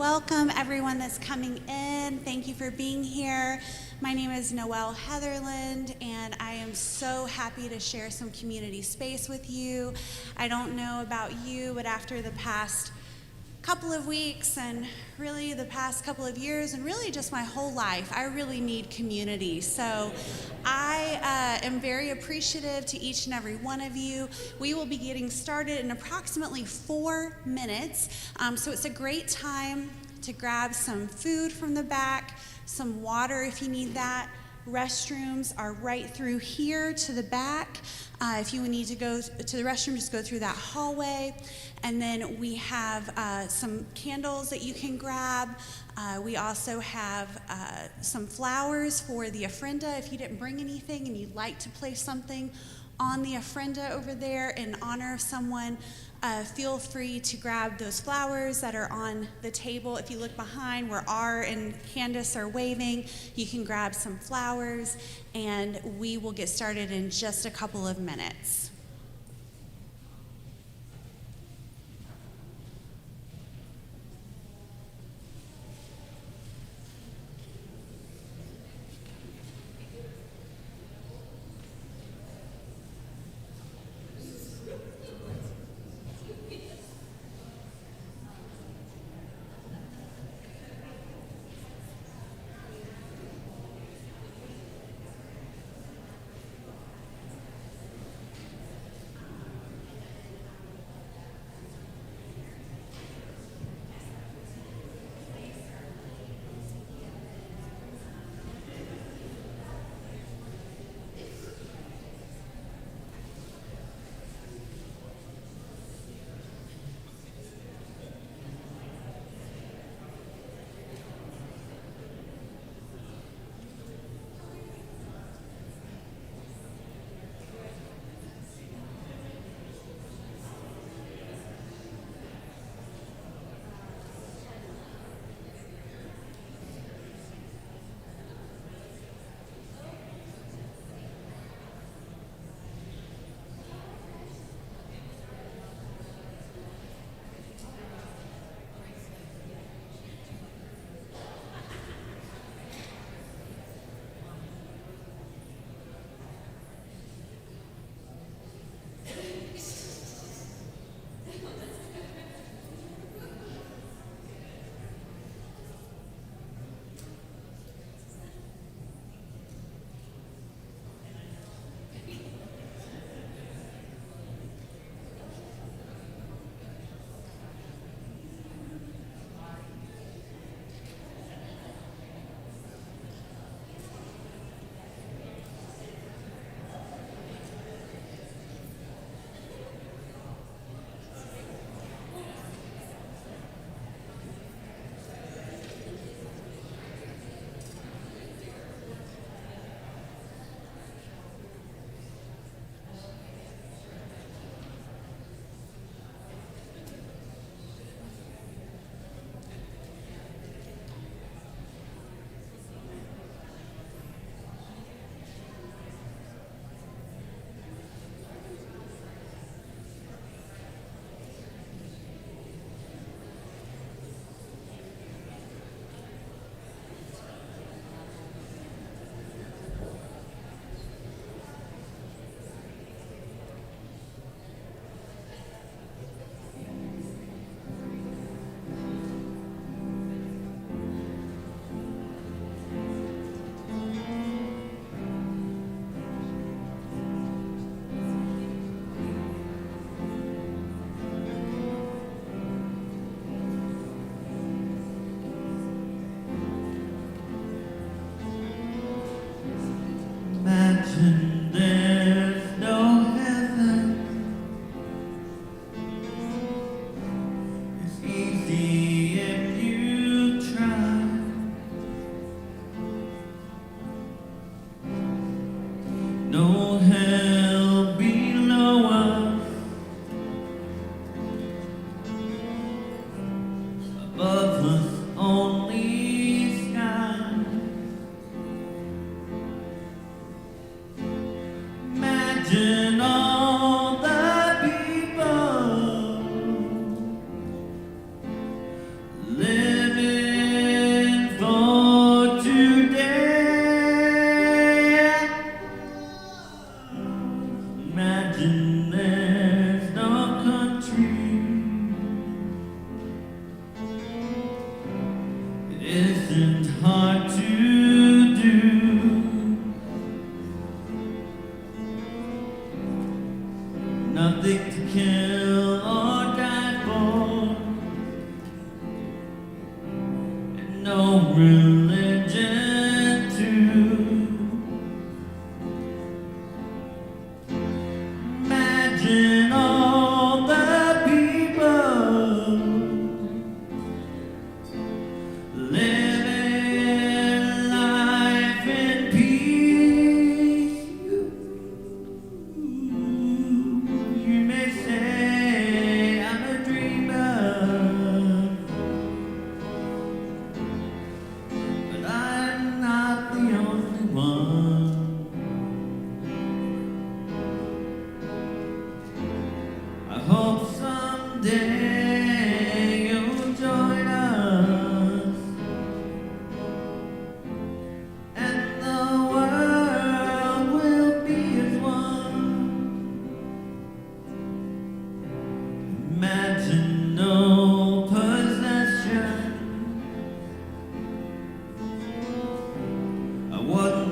Welcome everyone that's coming in. Thank you for being here. My name is Noelle Heatherland, and I am so happy to share some community space with you. I don't know about you, but after the past couple of weeks and really the past couple of years and really just my whole life, I really need community. So I am very appreciative to each and every one of you. We will be getting started in approximately 4 minutes. So it's a great time to grab some food from the back, some water if you need that. Restrooms are right through here to the back. If you need to go to the restroom, just go through that hallway. And then we have some candles that you can grab. We also have some flowers for the ofrenda. If you didn't bring anything and you'd like to place something on the ofrenda over there in honor of someone, feel free to grab those flowers that are on the table. If you look behind where R and Candace are waving, you can grab some flowers, and we will get started in just a couple of minutes. Living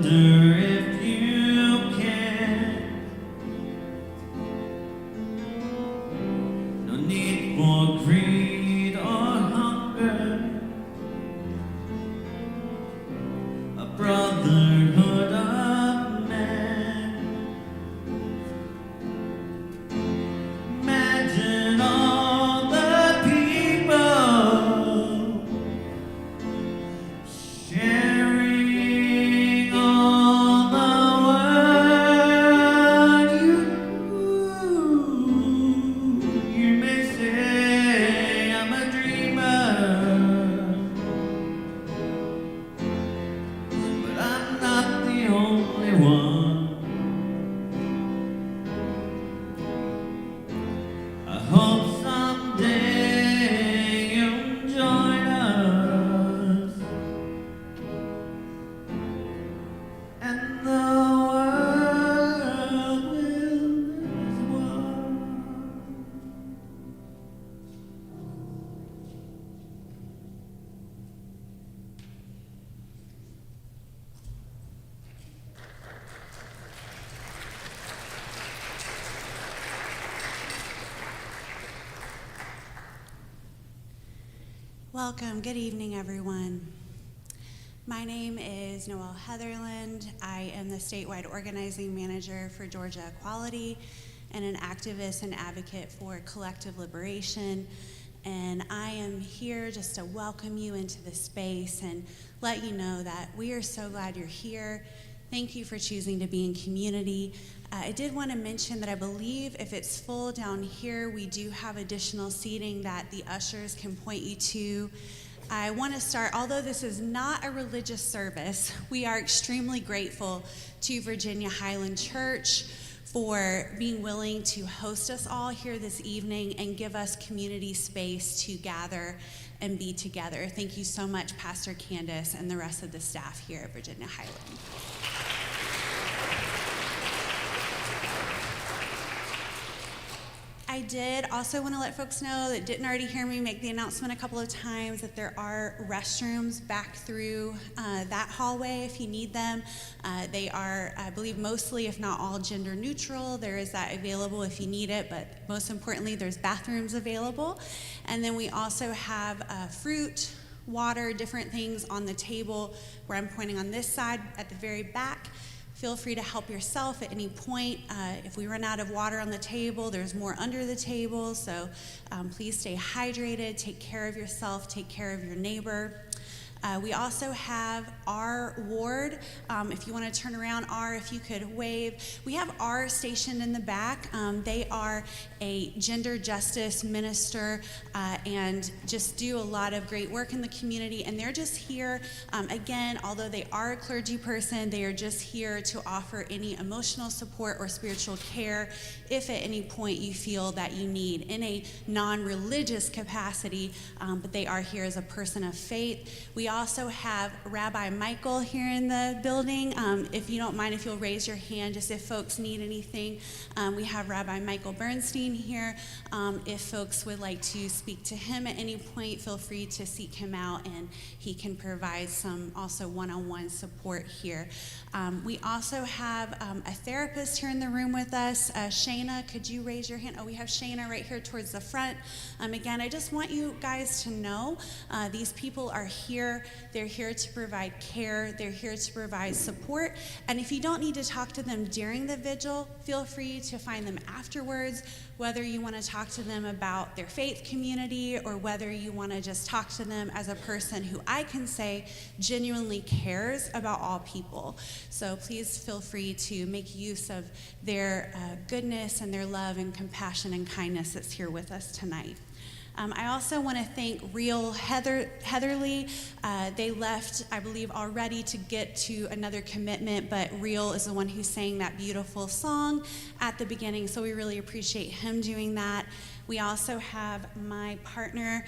wonder if you can. No need for greed or hunger, a brotherhood of man. Imagine all the people sharing all the world. You may say I'm a dreamer, but I'm not the only one. I hope someday you'll join us, and the world will as one. Welcome. Good evening, everyone. My name is Noelle Heatherland. I am the statewide organizing manager for Georgia Equality and an activist and advocate for collective liberation. And I am here just to welcome you into the space and let you know that we are so glad you're here. Thank you for choosing to be in community. I did want to mention that I believe if it's full down here, we do have additional seating that the ushers can point you to. I want to start, although this is not a religious service, we are extremely grateful to Virginia-Highland Church for being willing to host us all here this evening and give us community space to gather and be together. Thank you so much, Pastor Candace and the rest of the staff here at Virginia-Highland. I did also want to let folks know that didn't already hear me make the announcement a couple of times that there are restrooms back through that hallway if you need them. They are, I believe, mostly, if not all, gender neutral. There is that available if you need it, but most importantly, there's bathrooms available. And then we also have fruit, water, different things on the table where I'm pointing on this side at the very back. Feel free to help yourself at any point. If we run out of water on the table, there's more under the table, so please stay hydrated, take care of yourself, take care of your neighbor. We also have our ward. If you want to turn around, if you could wave. We have R stationed in the back. They are a gender justice minister and just do a lot of great work in the community. And they're just here, again, although they are a clergy person, they are just here to offer any emotional support or spiritual care if at any point you feel that you need in a non-religious capacity, but they are here as a person of faith. We also have Rabbi Michael here in the building. If you don't mind, if you'll raise your hand, just if folks need anything. We have Rabbi Michael Bernstein here. If folks would like to speak to him at any point, feel free to seek him out, and he can provide some also one-on-one support here. We also have a therapist here in the room with us. Shayna, could you raise your hand? Oh, we have Shayna right here towards the front. Again, I just want you guys to know these people are here. They're here to provide care. They're here to provide support. And if you don't need to talk to them during the vigil, feel free to find them afterwards, whether you want to talk to them about their faith community or whether you want to just talk to them as a person who I can say genuinely cares about all people. So please feel free to make use of their goodness and their love and compassion and kindness that's here with us tonight. I also want to thank Real Heatherly. They left, I believe, already to get to another commitment, but Real is the one who sang that beautiful song at the beginning, so we really appreciate him doing that. We also have my partner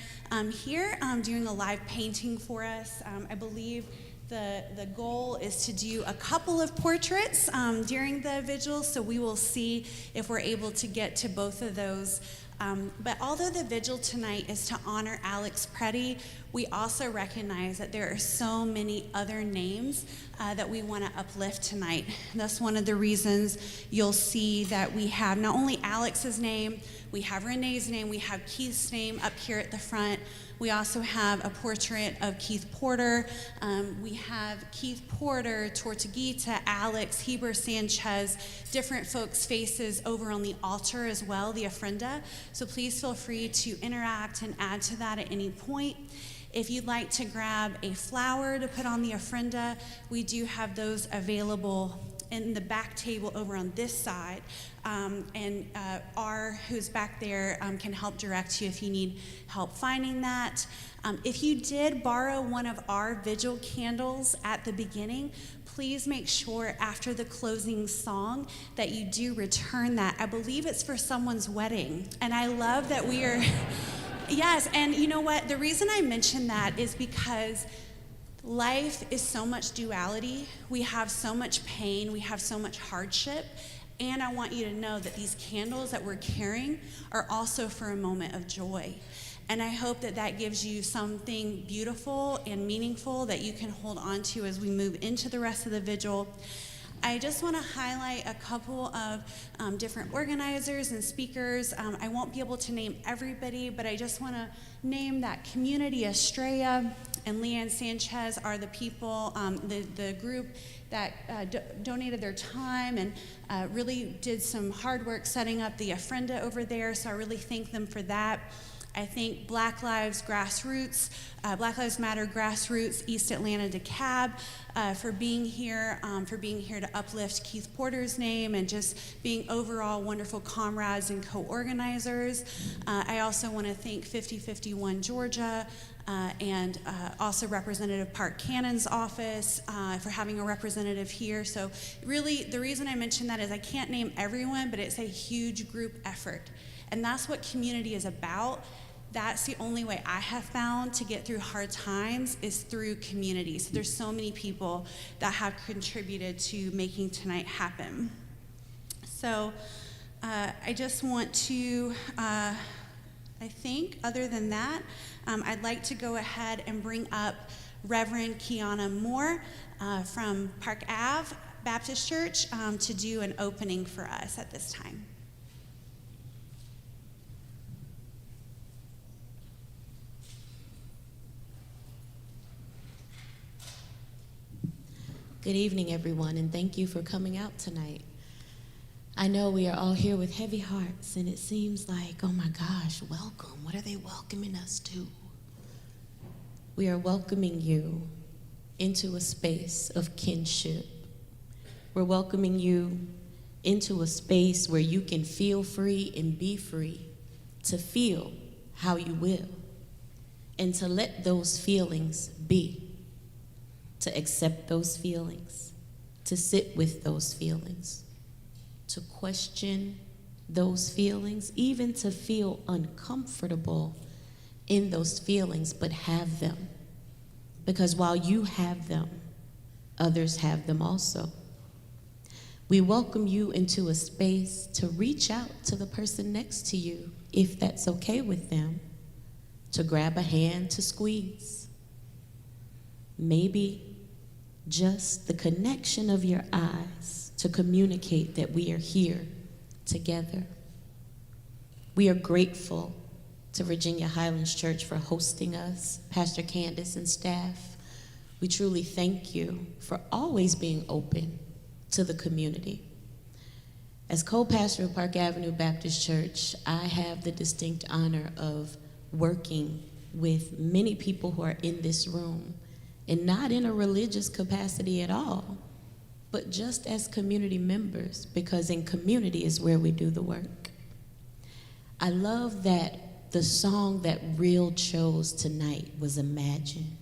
here doing a live painting for us. I believe the goal is to do a couple of portraits during the vigil, so we will see if we're able to get to both of those But although the vigil tonight is to honor Alex Preddy, we also recognize that there are so many other names that we want to uplift tonight. That's one of the reasons you'll see that we have not only Alex's name, we have Renee's name, we have Keith's name up here at the front. We also have a portrait of Keith Porter. We have Keith Porter, Tortuguita, Alex, Heber Sanchez, different folks' faces over on the altar as well, the ofrenda. So please feel free to interact and add to that at any point. If you'd like to grab a flower to put on the ofrenda, we do have those available in the back table over on this side. Who's back there, can help direct you if you need help finding that. If you did borrow one of our vigil candles at the beginning, please make sure after the closing song that you do return that. I believe it's for someone's wedding. And I love that we are, yes, and you know what? The reason I mention that is because life is so much duality. We have so much pain. We have so much hardship. And I want you to know that these candles that we're carrying are also for a moment of joy. And I hope that that gives you something beautiful and meaningful that you can hold on to as we move into the rest of the vigil. I just want to highlight a couple of different organizers and speakers. I won't be able to name everybody, but I just want to name that Community Estrella and Leanne Sanchez are the people, the group that donated their time and really did some hard work setting up the ofrenda over there, so I really thank them for that. I think Black Lives Matter Grassroots, East Atlanta DeKalb, for being here to uplift Keith Porter's name and just being overall wonderful comrades and co-organizers. I also want to thank 5051 Georgia and also Representative Park Cannon's office for having a representative here. So really, the reason I mention that is I can't name everyone, but it's a huge group effort. And that's what community is about. That's the only way I have found to get through hard times is through community. So there's so many people that have contributed to making tonight happen. So I just want to, I think other than that, I'd like to go ahead and bring up Reverend Kiana Moore from Park Ave Baptist Church to do an opening for us at this time. Good evening, everyone, and thank you for coming out tonight. I know we are all here with heavy hearts, and it seems like, oh my gosh, welcome. What are they welcoming us to? We are welcoming you into a space of kinship. We're welcoming you into a space where you can feel free and be free to feel how you will and to let those feelings be. To accept those feelings, to sit with those feelings, to question those feelings, even to feel uncomfortable in those feelings, but have them. Because while you have them, others have them also. We welcome you into a space to reach out to the person next to you, if that's okay with them, to grab a hand to squeeze. Maybe just the connection of your eyes to communicate that we are here together. We are grateful to Virginia-Highland Church for hosting us, Pastor Candace and staff. We truly thank you for always being open to the community. As co-pastor of Park Avenue Baptist Church, I have the distinct honor of working with many people who are in this room, and not in a religious capacity at all, but just as community members, because in community is where we do the work. I love that the song that Real chose tonight was Imagine,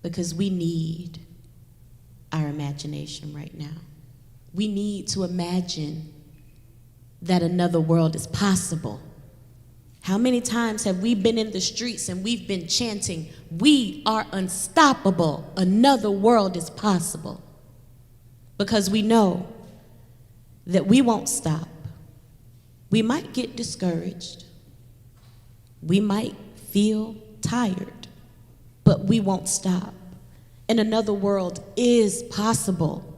because we need our imagination right now. We need to imagine that another world is possible. How many times have we been in the streets and we've been chanting, we are unstoppable, another world is possible? Because we know that we won't stop. We might get discouraged. We might feel tired, but we won't stop. And another world is possible.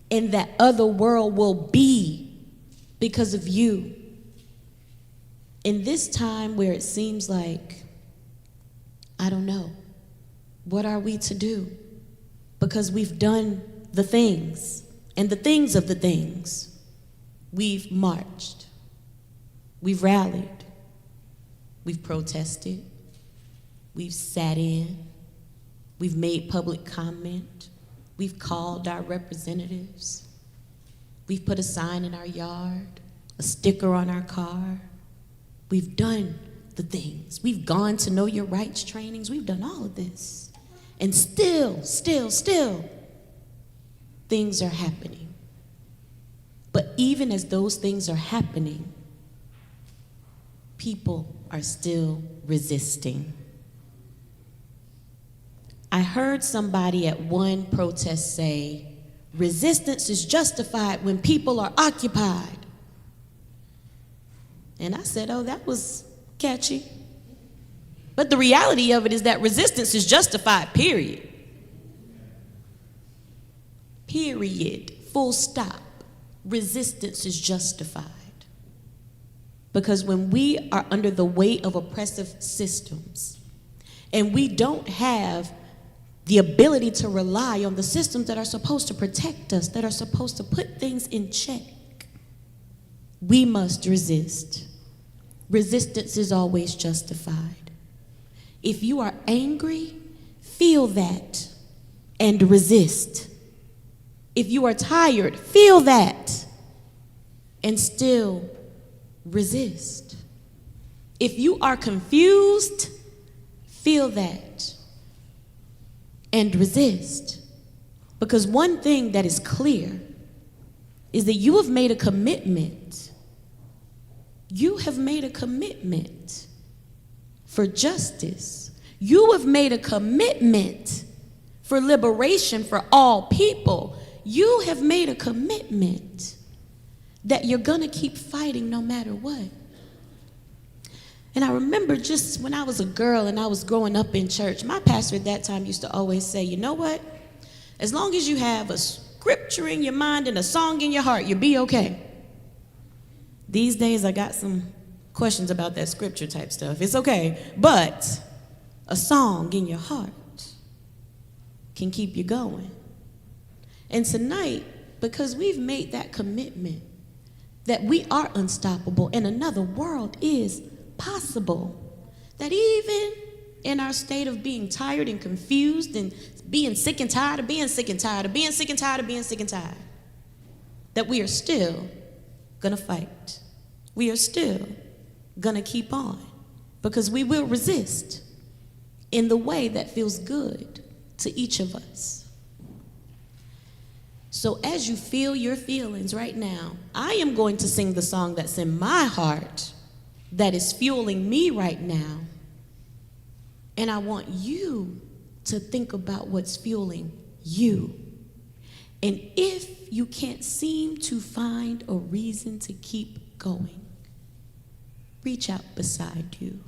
And that other world will be because of you. In this time where it seems like, I don't know, what are we to do? Because we've done the things and the things of the things. We've marched. We've rallied. We've protested. We've sat in. We've made public comment. We've called our representatives. We've put a sign in our yard, a sticker on our car. We've done the things. We've gone to know your rights trainings. We've done all of this. And still, things are happening. But even as those things are happening, people are still resisting. I heard somebody at one protest say, resistance is justified when people are occupied. And I said, oh, that was catchy. But the reality of it is that resistance is justified, period. Period. Full stop. Resistance is justified. Because when we are under the weight of oppressive systems and we don't have the ability to rely on the systems that are supposed to protect us, that are supposed to put things in check, we must resist. Resistance is always justified. If you are angry, feel that and resist. If you are tired, feel that and still resist. If you are confused, feel that and resist. Because one thing that is clear is that you have made a commitment. You have made a commitment for justice. You have made a commitment for liberation for all people. You have made a commitment that you're going to keep fighting no matter what. And I remember just when I was a girl and I was growing up in church, my pastor at that time used to always say, you know what? As long as you have a scripture in your mind and a song in your heart, you'll be okay. These days I got some questions about that scripture type stuff. It's okay, but a song in your heart can keep you going. And tonight, because we've made that commitment that we are unstoppable and another world is possible, that even in our state of being tired and confused and being sick and tired of being sick and tired of being sick and tired of being sick and tired, that we are still gonna fight. We are still gonna keep on because we will resist in the way that feels good to each of us. So as you feel your feelings right now, I am going to sing the song that's in my heart that is fueling me right now. And I want you to think about what's fueling you. And if you can't seem to find a reason to keep going, reach out beside you,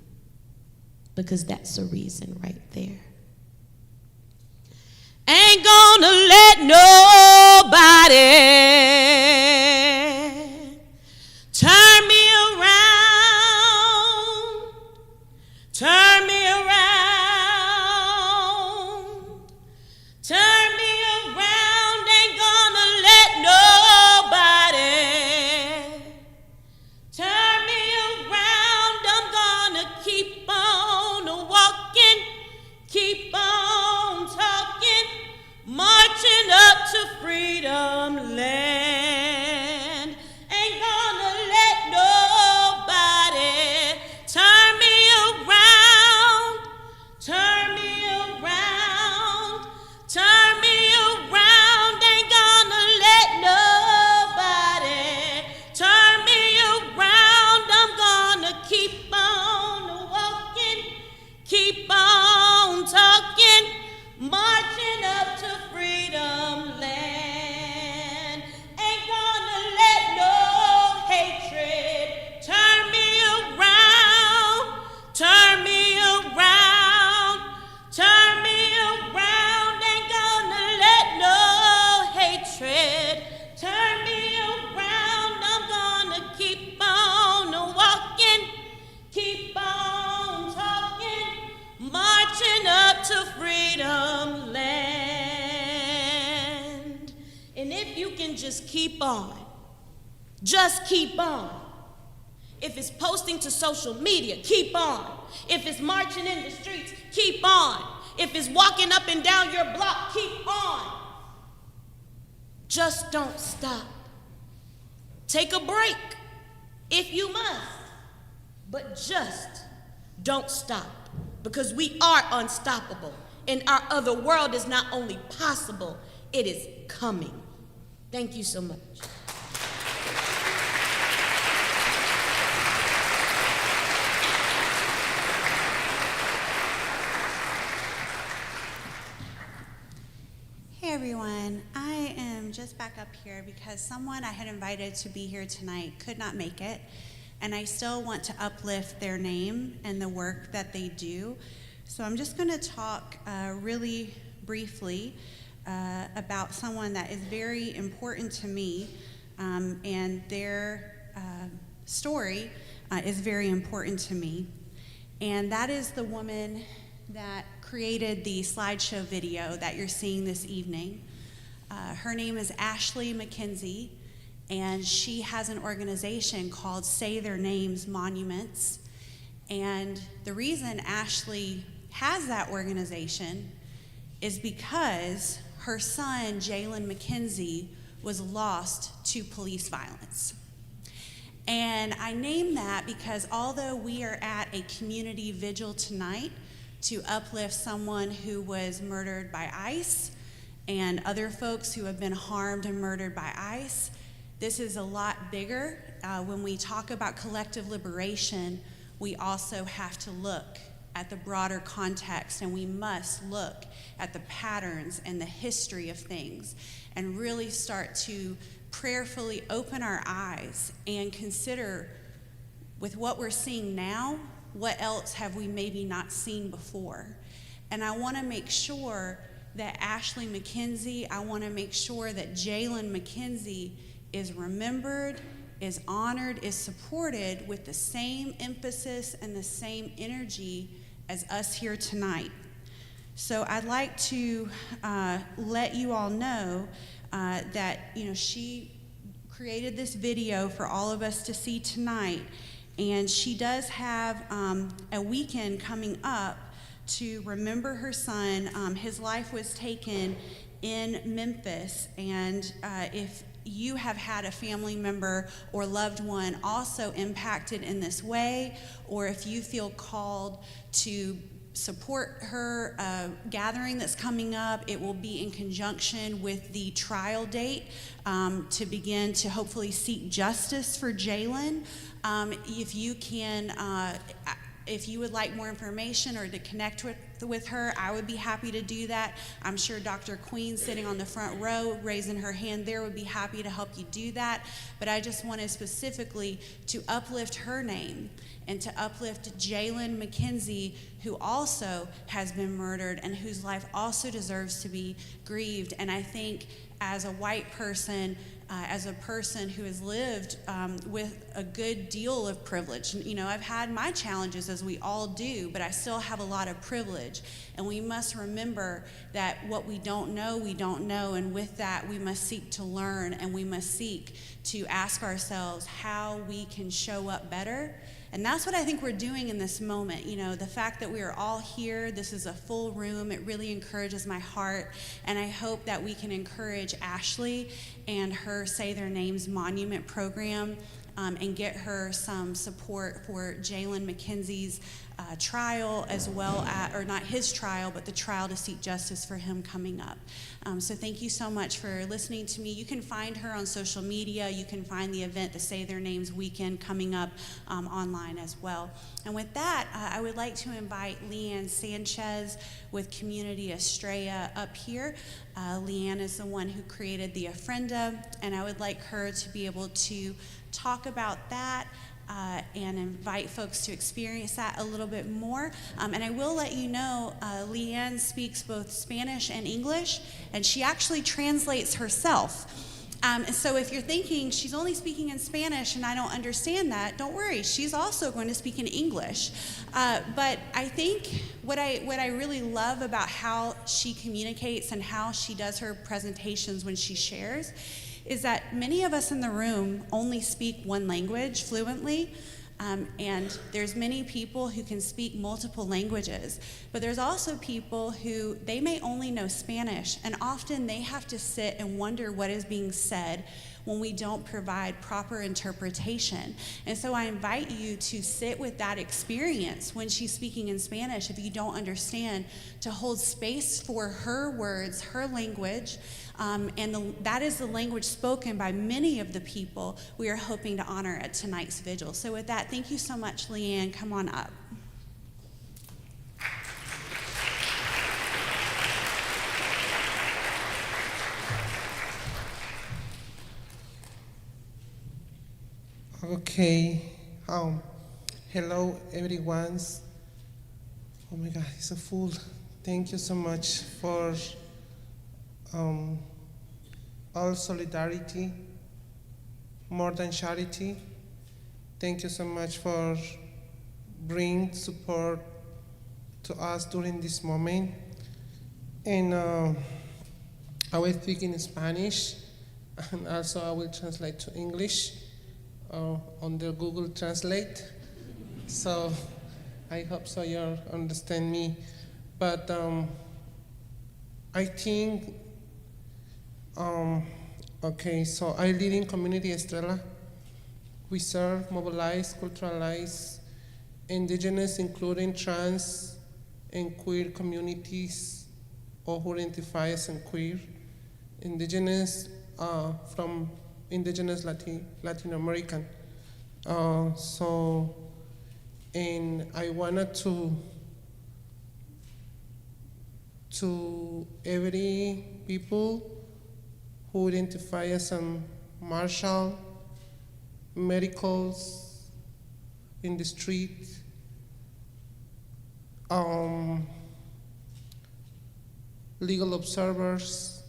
because that's a reason right there. Ain't gonna let nobody turn me around, turn me around, turn me around. Ain't gonna let nobody turn me around. I'm gonna keep on walking, keep on talking, marching up to if you can just keep on. Just keep on. If it's posting to social media, keep on. If it's marching in the streets, keep on. If it's walking up and down your block, keep on. Just don't stop. Take a break if you must, but just don't stop, because we are unstoppable, and our other world is not only possible, it is coming. Thank you so much. Hey everyone, I am just back up here because someone I had invited to be here tonight could not make it, and I still want to uplift their name and the work that they do. So I'm just going to talk really briefly about someone that is very important to me, and their story is very important to me. And that is the woman that created the slideshow video that you're seeing this evening. Her name is Ashley McKenzie, and she has an organization called Say Their Names Monuments. And the reason Ashley has that organization is because her son, Jalen McKenzie, was lost to police violence. And I name that because although we are at a community vigil tonight to uplift someone who was murdered by ICE and other folks who have been harmed and murdered by ICE, this is a lot bigger. When we talk about collective liberation, we also have to look at the broader context, and we must look at the patterns and the history of things and really start to prayerfully open our eyes and consider, with what we're seeing now, what else have we maybe not seen before? And I want to make sure that Ashley McKenzie, I want to make sure that Jalen McKenzie is remembered, is honored, is supported with the same emphasis and the same energy as us here tonight. So I'd like to let you all know that she created this video for all of us to see tonight, and she does have a weekend coming up to remember her son. His life was taken in Memphis, and if you have had a family member or loved one also impacted in this way, or if you feel called to support her gathering that's coming up, it will be in conjunction with the trial date to begin to hopefully seek justice for Jalen. If you can, if you would like more information or to connect with her, I would be happy to do that. I'm sure Dr. Queen, sitting on the front row, raising her hand there, would be happy to help you do that. But I just wanted specifically to uplift her name and to uplift Jalen McKenzie, who also has been murdered and whose life also deserves to be grieved. And I think as a white person, as a person who has lived with a good deal of privilege. I've had my challenges, as we all do, but I still have a lot of privilege. And we must remember that what we don't know, and with that, we must seek to learn, and we must seek to ask ourselves how we can show up better. And that's what I think we're doing in this moment. The fact that we are all here, this is a full room, it really encourages my heart. And I hope that we can encourage Ashley and her Say Their Names Monument program and get her some support for Jalen McKenzie's trial, as well as, or not his trial, but the trial to seek justice for him coming up. So thank you so much for listening to me. You can find her on social media. You can find the event, the Say Their Names Weekend, coming up online as well. And with that, I would like to invite Leanne Sanchez with Community Estrella up here. Leanne is the one who created the Ofrenda, and I would like her to be able to talk about that and invite folks to experience that a little bit more. And I will let you know, Leanne speaks both Spanish and English, and she actually translates herself. And so if you're thinking, she's only speaking in Spanish and I don't understand that, don't worry. She's also going to speak in English. But I think what I really love about how she communicates and how she does her presentations when she shares is that many of us in the room only speak one language fluently. And there's many people who can speak multiple languages, but there's also people who, they may only know Spanish, and often they have to sit and wonder what is being said when we don't provide proper interpretation. And so I invite you to sit with that experience when she's speaking in Spanish, if you don't understand, to hold space for her words, her language, that is the language spoken by many of the people we are hoping to honor at tonight's vigil. So with that, thank you so much, Leanne. Come on up. Okay, hello everyone. Oh my God, it's so full. Thank you so much for all solidarity, more than charity. Thank you so much for bringing support to us during this moment. And I will speak in Spanish, and also I will translate to English on the Google Translate. So I hope so you understand me. But I think, okay, so I live in Community Estrella. We serve, mobilize, culturalize indigenous, including trans and queer communities, or who identify as queer, indigenous from indigenous Latin American. And I wanted to every people who identify as martial, medicals in the street, legal observers,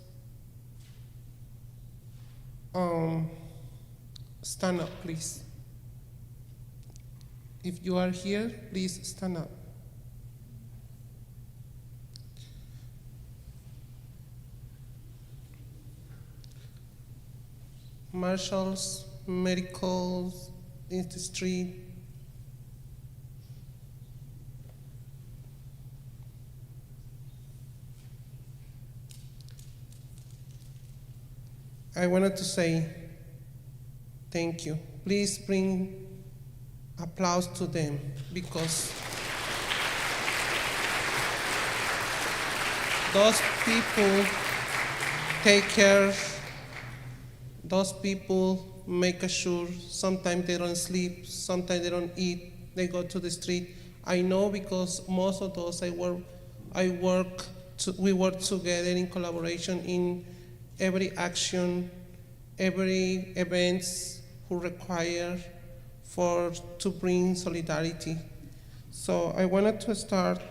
stand up, please. If you are here, please stand up. Marshals, medicals in the street. I wanted to say thank you. Please bring applause to them, because those people take care, those people make sure sometimes they don't sleep, sometimes they don't eat, they go to the street. I know because most of those we work together in collaboration in every action, every events who require to bring solidarity. So I wanted to start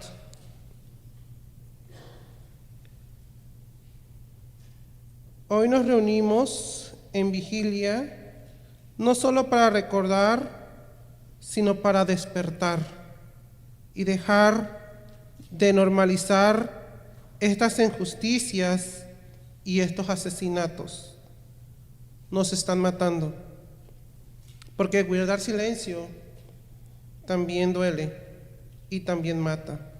hoy nos reunimos en vigilia no solo para recordar, sino para despertar y dejar de normalizar estas injusticias y estos asesinatos. Nos están matando. Porque guardar silencio también duele y también mata.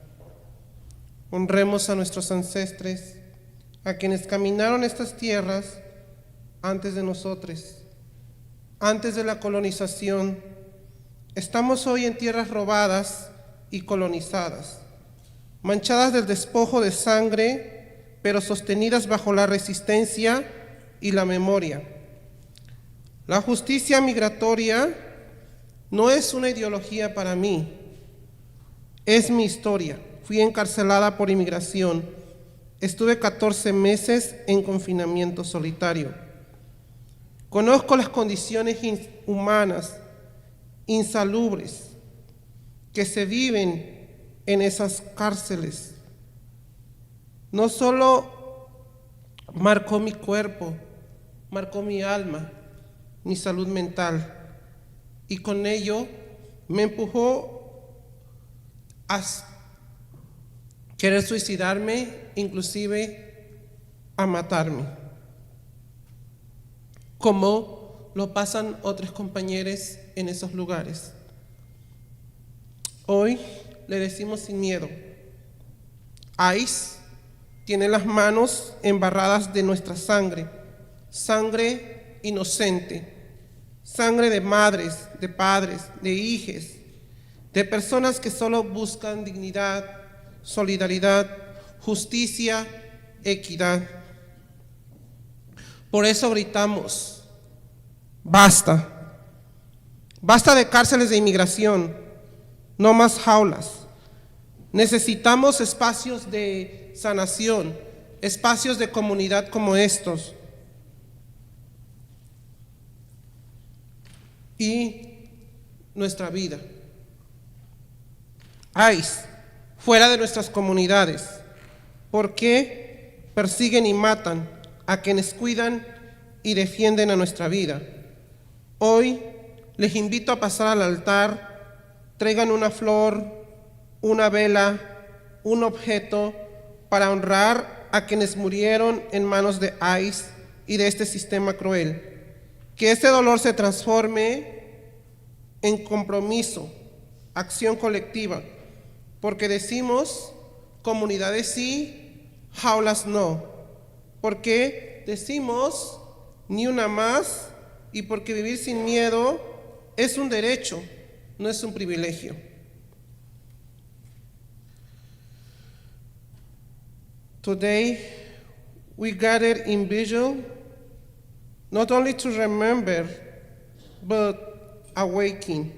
Honremos a nuestros ancestres, a quienes caminaron estas tierras antes de nosotros, antes de la colonización. Estamos hoy en tierras robadas y colonizadas, manchadas del despojo de sangre, pero sostenidas bajo la resistencia y la memoria. La justicia migratoria no es una ideología para mí, es mi historia. Fui encarcelada por inmigración. Estuve 14 meses en confinamiento solitario. Conozco las condiciones inhumanas, insalubres, que se viven en esas cárceles. No solo marcó mi cuerpo, marcó mi alma, mi salud mental, y con ello me empujó a querer suicidarme, inclusive a matarme, como lo pasan otros compañeros en esos lugares. Hoy le decimos sin miedo: ICE tiene las manos embarradas de nuestra sangre, sangre inocente, sangre de madres, de padres, de hijes, de personas que solo buscan dignidad, solidaridad, justicia, equidad. Por eso gritamos: basta. Basta de cárceles de inmigración, no más jaulas. Necesitamos espacios de sanación, espacios de comunidad como estos. Y nuestra vida. ICE, fuera de nuestras comunidades. ¿Por qué persiguen y matan a quienes cuidan y defienden a nuestra vida? Hoy les invito a pasar al altar, traigan una flor, una vela, un objeto para honrar a quienes murieron en manos de ICE y de este sistema cruel. Que este dolor se transforme en compromiso, acción colectiva, porque decimos comunidades sí, jaulas no, porque decimos ni una más y porque vivir sin miedo es un derecho, no es un privilegio. Today, we gather in Vigil not only to remember, but awaken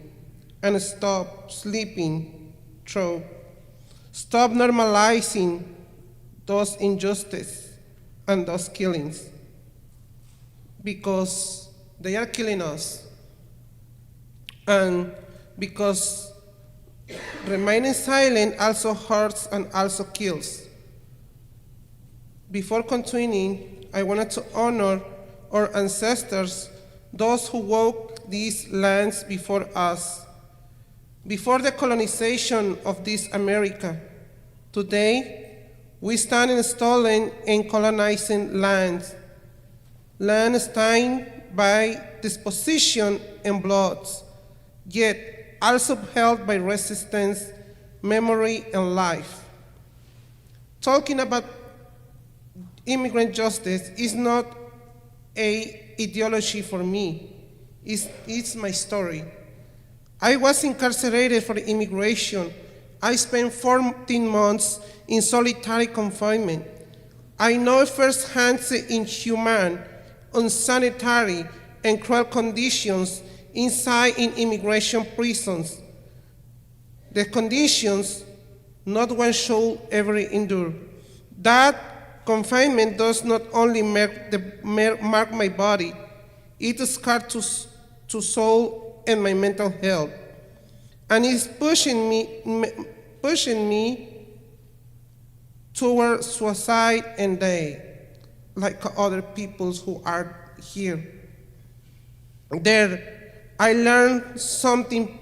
and stop sleeping through. Stop normalizing those injustices and those killings, because they are killing us, and because remaining silent also hurts and also kills. Before continuing, I wanted to honor our ancestors, those who walked these lands before us. Before the colonization of this America, today we stand in stolen and colonizing lands, land stained by disposition and blood, yet also held by resistance, memory, and life. Talking about immigrant justice is not an ideology for me, it's my story. I was incarcerated for immigration. I spent 14 months in solitary confinement. I know firsthand the inhumane, unsanitary, and cruel conditions inside in immigration prisons. The conditions not one should ever endure. That confinement does not only mark my body, it scarred to soul and my mental health, and it's pushing me toward suicide and death, like other peoples who are here. There, I learned something.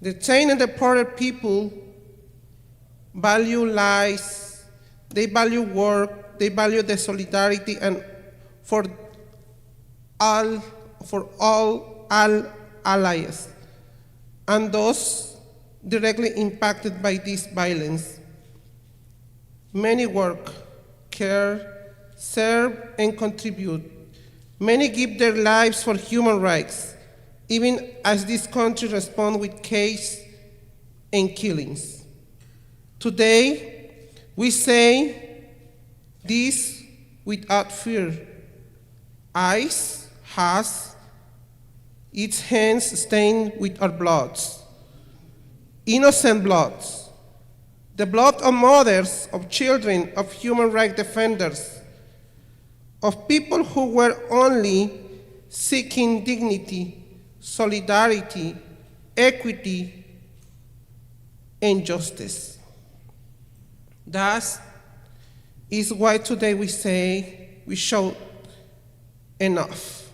The chain and the poorer people value lives, they value work, they value the solidarity, and for all allies, and those directly impacted by this violence. Many work, care, serve, and contribute. Many give their lives for human rights, even as this country responds with case and killings. Today, we say this without fear. ICE has its hands stained with our bloods, innocent bloods, the blood of mothers, of children, of human rights defenders, of people who were only seeking dignity, solidarity, equity, and justice. That is why today we say, we shout, enough.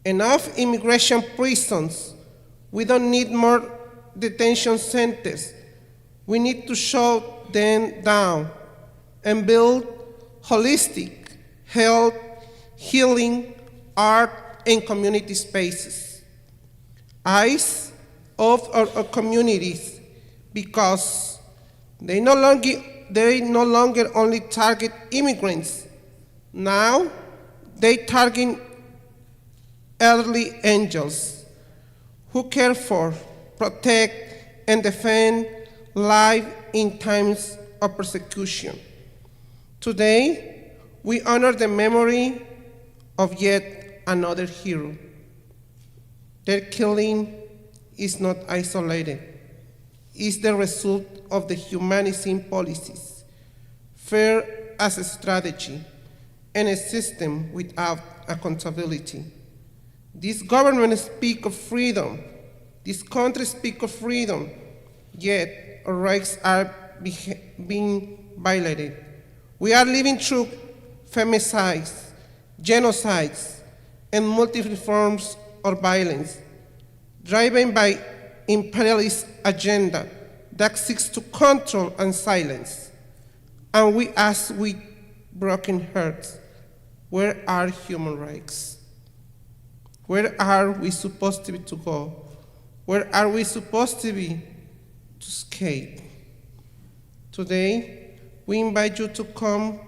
Enough immigration prisons. We don't need more detention centers. We need to shut them down and build holistic health, healing, art, and community spaces. Eyes of our communities, because they no longer only target immigrants. Now they target elderly angels who care for, protect, and defend life in times of persecution. Today, we honor the memory of yet another hero. Their killing is not isolated. It's the result of the humanism policies, fair as a strategy, and a system without accountability. This government speaks of freedom. This country speaks of freedom, yet our rights are being violated. We are living through femicides, genocides, and multiple forms of violence, driven by imperialist agenda that seeks to control and silence. And we ask with broken hearts, where are human rights? Where are we supposed to be to go? Where are we supposed to be to escape? Today, we invite you to come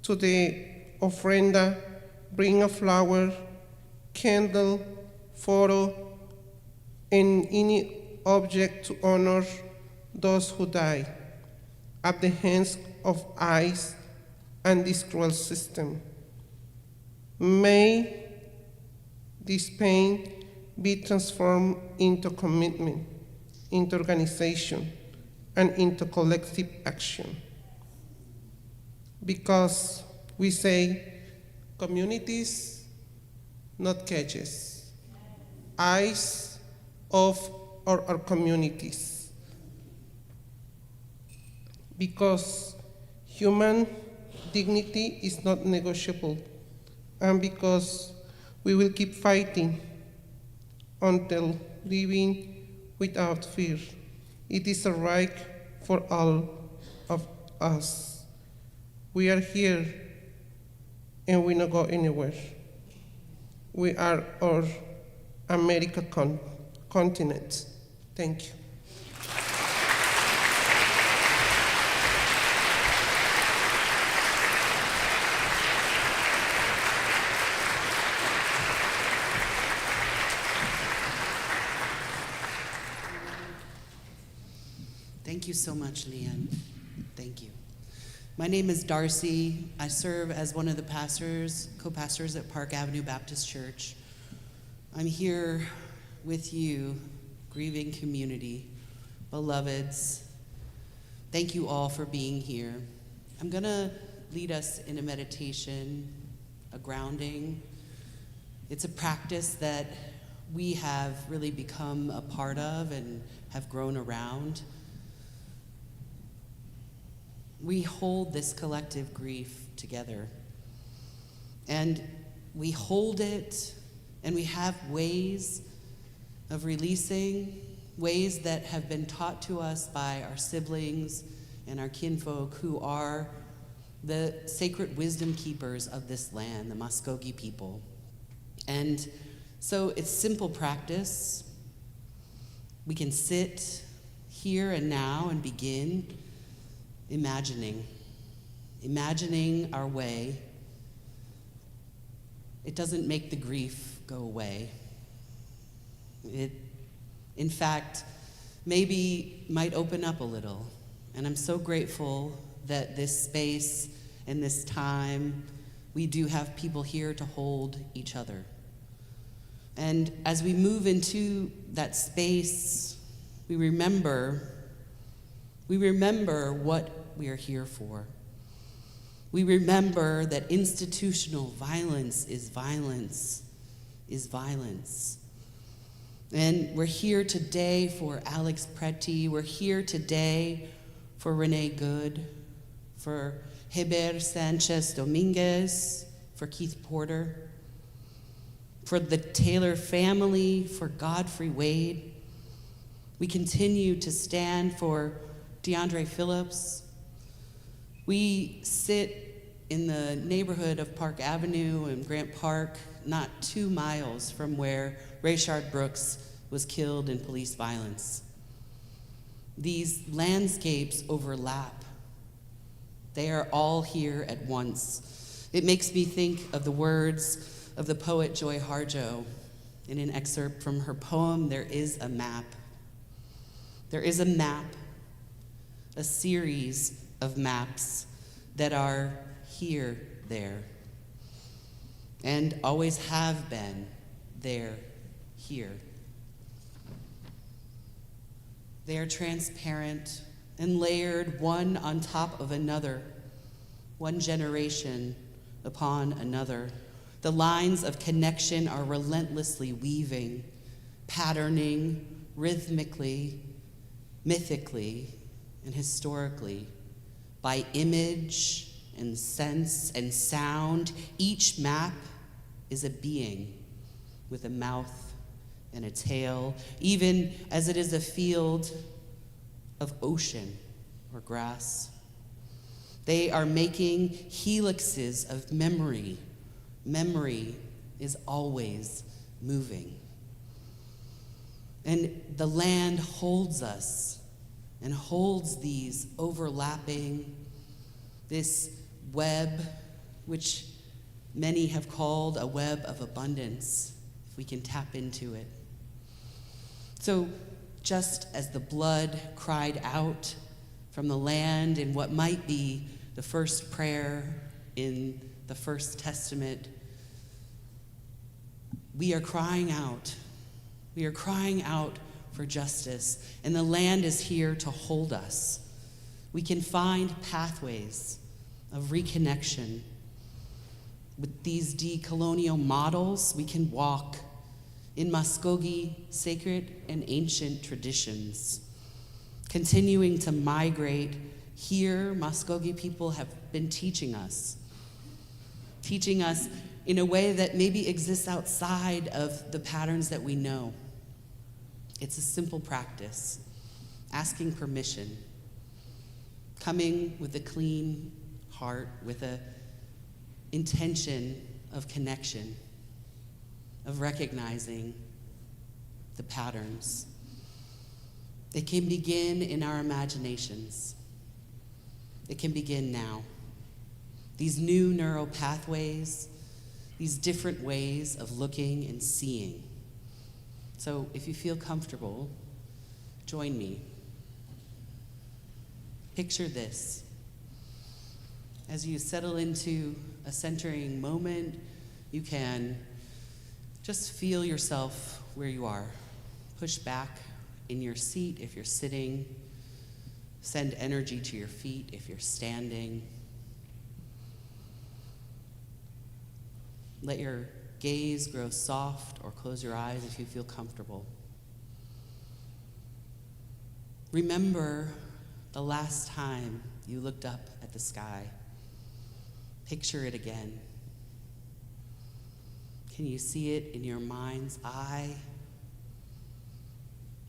to the ofrenda, bring a flower, candle, photo, and any object to honor those who died at the hands of ICE and this cruel system. May this pain be transformed into commitment, into organization, and into collective action. Because we say communities, not cages. Eyes of our communities. Because human dignity is not negotiable, and because we will keep fighting until living without fear. It is a right for all of us. We are here and we not go anywhere. We are our America continent. Thank you. Thank you so much, Leanne. Thank you. My name is Darcy. I serve as one of the pastors, co-pastors at Park Avenue Baptist Church. I'm here with you, grieving community, beloveds. Thank you all for being here. I'm gonna lead us in a meditation, a grounding. It's a practice that we have really become a part of and have grown around. We hold this collective grief together, and we hold it, and we have ways of releasing, ways that have been taught to us by our siblings and our kinfolk who are the sacred wisdom keepers of this land, the Muskogee people. And so it's simple practice. We can sit here and now and begin imagining our way. It doesn't make the grief go away. It, in fact, maybe might open up a little. And I'm so grateful that this space and this time, we do have people here to hold each other. And as we move into that space, we remember what we are here for. We remember that institutional violence is violence is violence. And we're here today for Alex Preti. We're here today for Renee Good, for Heber Sanchez Dominguez, for Keith Porter, for the Taylor family, for Godfrey Wade. We continue to stand for DeAndre Phillips. We sit in the neighborhood of Park Avenue and Grant Park, not 2 miles from where Rayshard Brooks was killed in police violence. These landscapes overlap. They are all here at once. It makes me think of the words of the poet Joy Harjo in an excerpt from her poem, There Is a Map. There is a map, a series of maps that are here, there, and always have been there, here. They are transparent and layered one on top of another, one generation upon another. The lines of connection are relentlessly weaving, patterning rhythmically, mythically, and historically, by image and sense and sound. Each map is a being with a mouth and a tail, even as it is a field of ocean or grass. They are making helixes of memory. Memory is always moving. And the land holds us and holds these overlapping, this web, which many have called a web of abundance, if we can tap into it. So just as the blood cried out from the land in what might be the first prayer in the First Testament, we are crying out. We are crying out for justice, and the land is here to hold us. We can find pathways of reconnection. With these decolonial models, we can walk in Muskogee sacred and ancient traditions. Continuing to migrate, here Muskogee people have been teaching us in a way that maybe exists outside of the patterns that we know. It's a simple practice, asking permission, coming with a clean heart, with an intention of connection, of recognizing the patterns. It can begin in our imaginations. It can begin now. These new neural pathways, these different ways of looking and seeing. So if you feel comfortable, join me. Picture this. As you settle into a centering moment, you can just feel yourself where you are. Push back in your seat if you're sitting. Send energy to your feet if you're standing. Let your gaze grow soft, or close your eyes if you feel comfortable. Remember the last time you looked up at the sky. Picture it again. Can you see it in your mind's eye?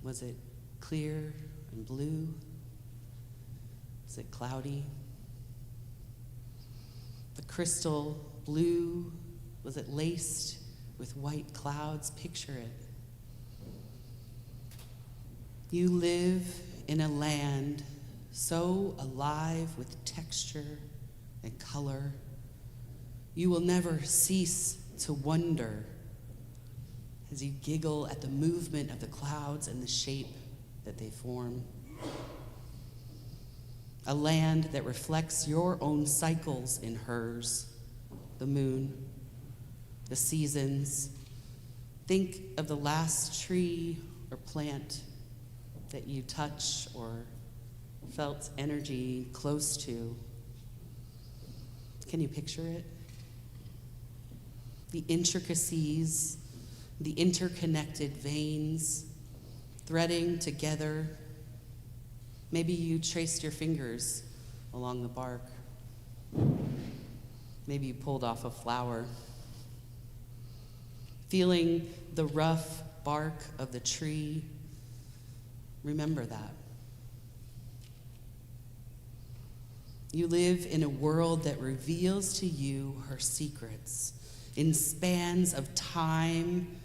Was it clear and blue? Was it cloudy? The crystal blue, was it laced with white clouds? Picture it. You live in a land so alive with texture and color. You will never cease to wonder as you giggle at the movement of the clouds and the shape that they form. A land that reflects your own cycles in hers, the moon, the seasons. Think of the last tree or plant that you touch or felt energy close to. Can you picture it? The intricacies, the interconnected veins, threading together. Maybe you traced your fingers along the bark. Maybe you pulled off a flower. Feeling the rough bark of the tree. Remember that. You live in a world that reveals to you her secrets in spans of time,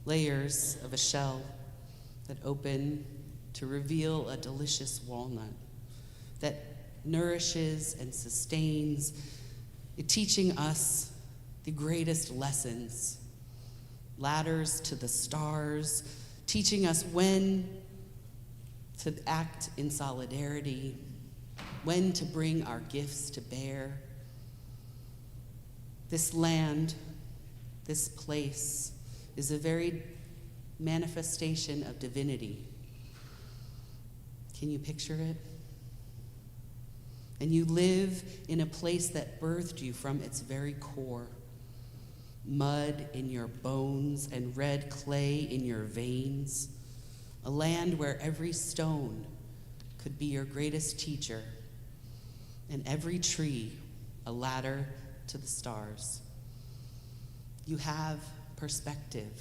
layers of a shell that open to reveal a delicious walnut that nourishes and sustains, teaching us the greatest lessons, ladders to the stars, teaching us when to act in solidarity, when to bring our gifts to bear. This land, this place, is a very manifestation of divinity. Can you picture it? And you live in a place that birthed you from its very core. Mud in your bones and red clay in your veins. A land where every stone could be your greatest teacher, and every tree a ladder to the stars. You have perspective.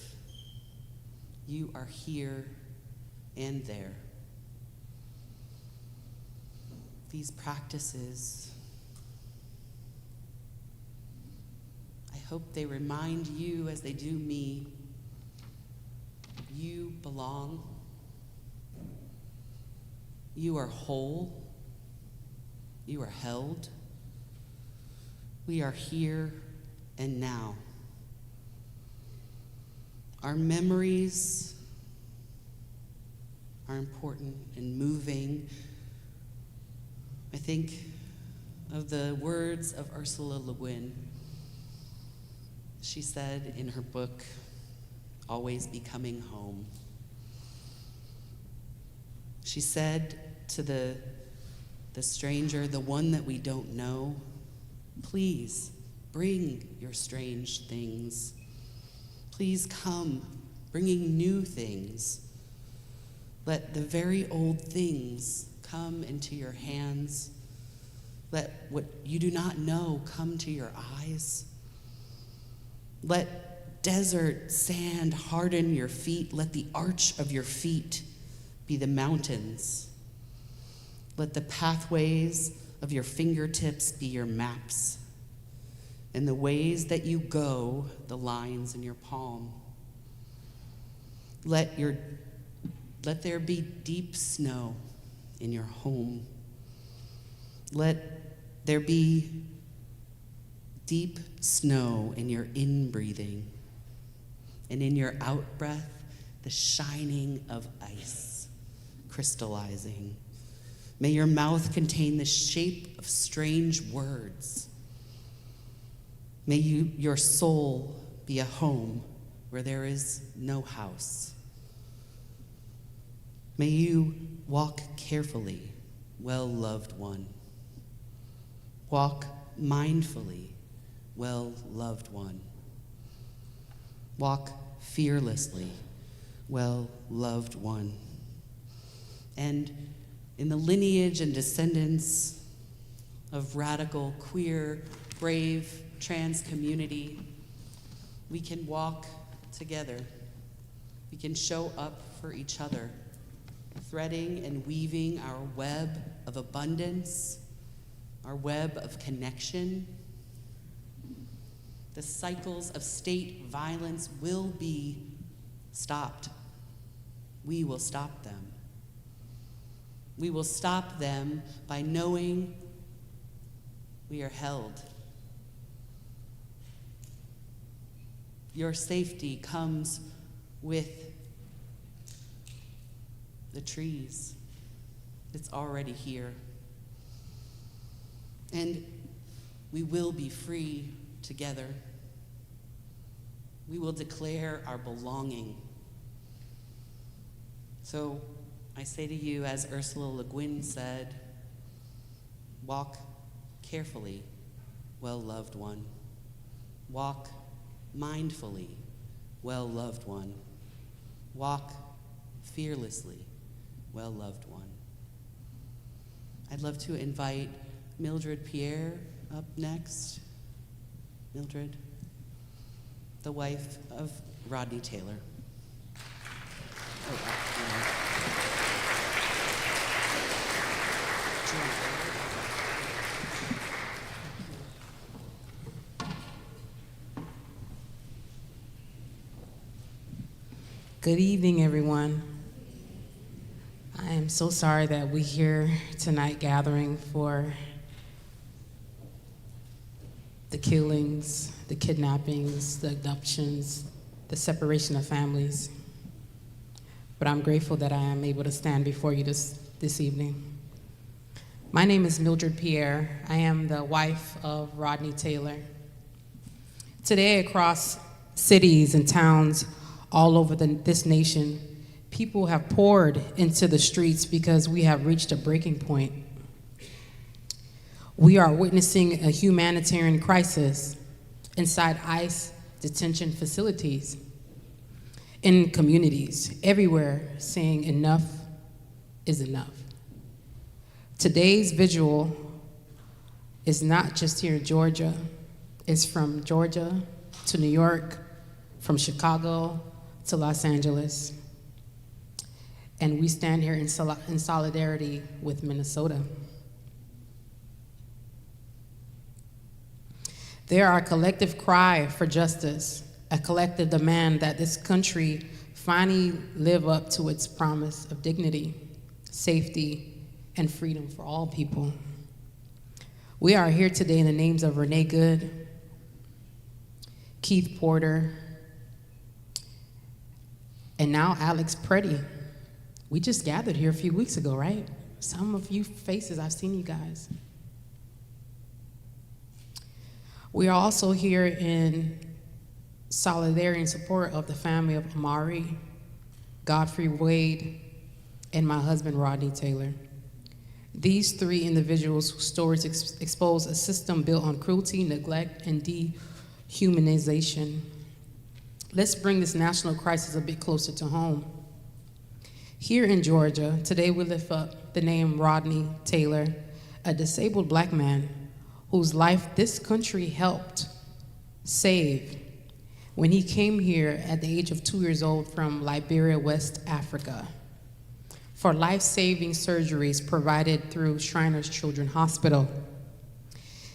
You are here and there. These practices, I hope they remind you, as they do me, you belong. You are whole. You are held. We are here and now. Our memories are important and moving. I think of the words of Ursula Le Guin. She said in her book, Always Be Coming Home. She said to the stranger, the one that we don't know, please bring your strange things. Please come, bringing new things. Let the very old things come into your hands. Let what you do not know come to your eyes. Let desert sand harden your feet. Let the arch of your feet be the mountains. Let the pathways of your fingertips be your maps, and the ways that you go, the lines in your palm. Let there be deep snow in your home. Let there be deep snow in your in-breathing, and in your out-breath, the shining of ice, crystallizing. May your mouth contain the shape of strange words. May your soul be a home where there is no house. May you walk carefully, well-loved one. Walk mindfully, well-loved one. Walk fearlessly, well-loved one. And in the lineage and descendants of radical, queer, brave, trans community, we can walk together. We can show up for each other, threading and weaving our web of abundance, our web of connection. The cycles of state violence will be stopped. We will stop them. We will stop them by knowing we are held. Your safety comes with the trees. It's already here. And we will be free together. We will declare our belonging. So I say to you, as Ursula Le Guin said, walk carefully, well-loved one. Walk mindfully, well-loved one. Walk fearlessly, well-loved one. I'd love to invite Mildred Pierre up next. Mildred, the wife of Rodney Taylor. Good evening, everyone. I am so sorry that we're here tonight gathering for the killings, the kidnappings, the abductions, the separation of families. But I'm grateful that I am able to stand before you this evening. My name is Mildred Pierre. I am the wife of Rodney Taylor. Today, across cities and towns all over this nation, people have poured into the streets because we have reached a breaking point. We are witnessing a humanitarian crisis inside ICE detention facilities, in communities, everywhere, saying enough is enough. Today's vigil is not just here in Georgia, it's from Georgia to New York, from Chicago to Los Angeles. And we stand here in solidarity with Minnesota. There are a collective cry for justice, a collective demand that this country finally live up to its promise of dignity, safety, and freedom for all people. We are here today in the names of Renee Good, Keith Porter, and now Alex Preddy. We just gathered here a few weeks ago, right? Some of you faces, I've seen you guys. We are also here in solidarity and support of the family of Amari, Godfrey Wade, and my husband, Rodney Taylor. These three individuals whose stories expose a system built on cruelty, neglect, and dehumanization. Let's bring this national crisis a bit closer to home. Here in Georgia, today we lift up the name Rodney Taylor, a disabled black man whose life this country helped save when he came here at the age of 2 years old from Liberia, West Africa, for life-saving surgeries provided through Shriners Children's Hospital.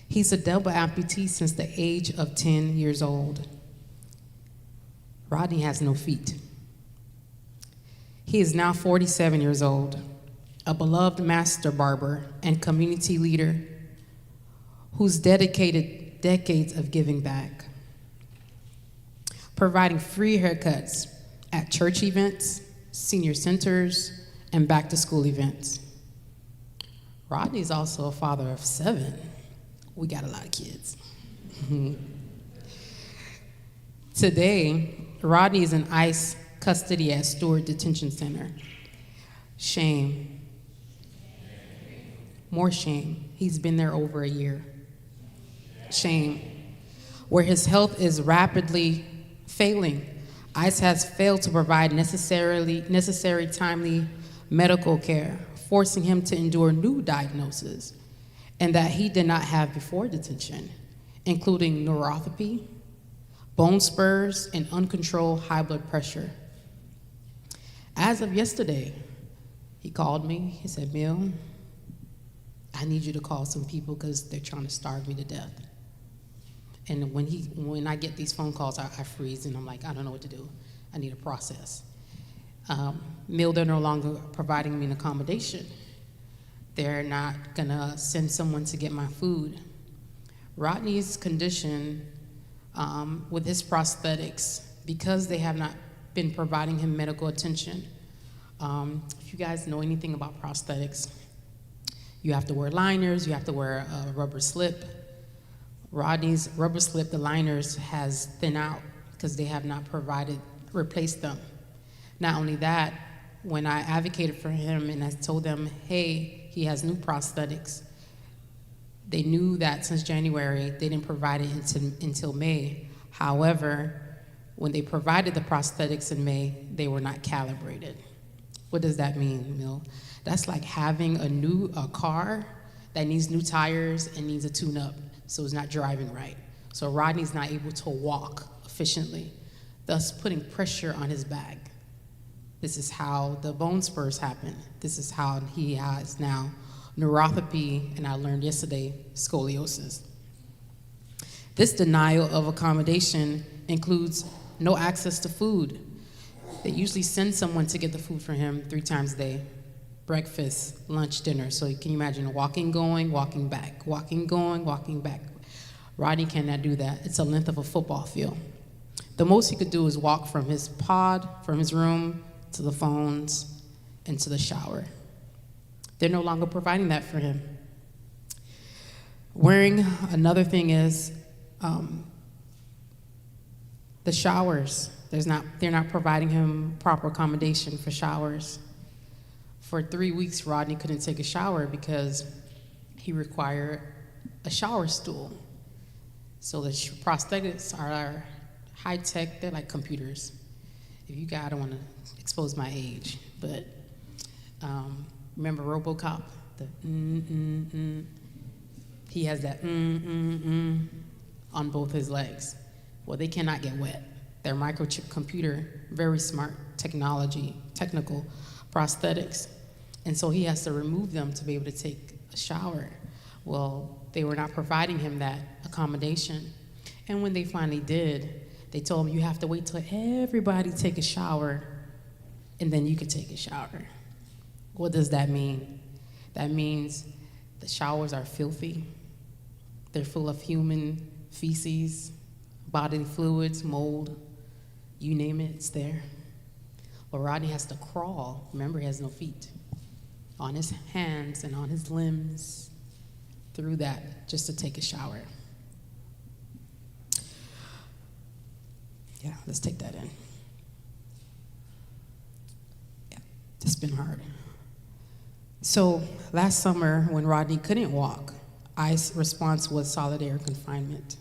He's a double amputee since the age of 10 years old. Rodney has no feet. He is now 47 years old, a beloved master barber and community leader who's dedicated decades of giving back, providing free haircuts at church events, senior centers, and back-to-school events. Rodney's also a father of 7. We got a lot of kids. Today, Rodney is in ICE custody at Stewart Detention Center. Shame. More shame. He's been there over a year. Shame. Where his health is rapidly failing. ICE has failed to provide necessary timely medical care, forcing him to endure new diagnoses and that he did not have before detention, including neuropathy, bone spurs, and uncontrolled high blood pressure. As of yesterday, he called me. He said, Mill, I need you to call some people because they're trying to starve me to death. And when I get these phone calls, I freeze and I'm like, I don't know what to do. I need a process. Mill, they're no longer providing me an accommodation. They're not gonna send someone to get my food. Rodney's condition with his prosthetics, because they have not been providing him medical attention. If you guys know anything about prosthetics, you have to wear liners, you have to wear a rubber slip. Rodney's rubber slip, the liners, has thinned out because they have not replaced them. Not only that, when I advocated for him and I told them, hey, he has new prosthetics, they knew that since January, they didn't provide it until May. However, when they provided the prosthetics in May, they were not calibrated. What does that mean, Mill? That's like having a car that needs new tires and needs a tune-up. so he's not driving right. So Rodney's not able to walk efficiently, thus putting pressure on his back. This is how the bone spurs happen. This is how he has now neuropathy, and I learned yesterday, scoliosis. This denial of accommodation includes no access to food. They usually send someone to get the food for him 3 times a day, breakfast, lunch, dinner. So you can imagine walking, going, walking back, walking, going, walking back. Rodney cannot do that. It's the length of a football field. The most he could do is walk from his pod, from his room, to the phones, and to the shower. They're no longer providing that for him. Another thing is the showers. They're not providing him proper accommodation for showers. For 3 weeks, Rodney couldn't take a shower because he required a shower stool. So the prosthetics are high-tech. They're like computers. If you guys, I don't want to expose my age, but remember RoboCop? He has that on both his legs. Well, they cannot get wet. They're microchip computer, very smart technical prosthetics. And so he has to remove them to be able to take a shower. Well, they were not providing him that accommodation. And when they finally did, they told him, you have to wait till everybody take a shower, and then you can take a shower. What does that mean? That means the showers are filthy. They're full of human feces, bodily fluids, mold, you name it, it's there. Well, Rodney has to crawl. Remember, he has no feet. On his hands and on his limbs, through that, just to take a shower. Yeah, let's take that in. Yeah, it's been hard. So last summer, when Rodney couldn't walk, ICE response was solitary confinement.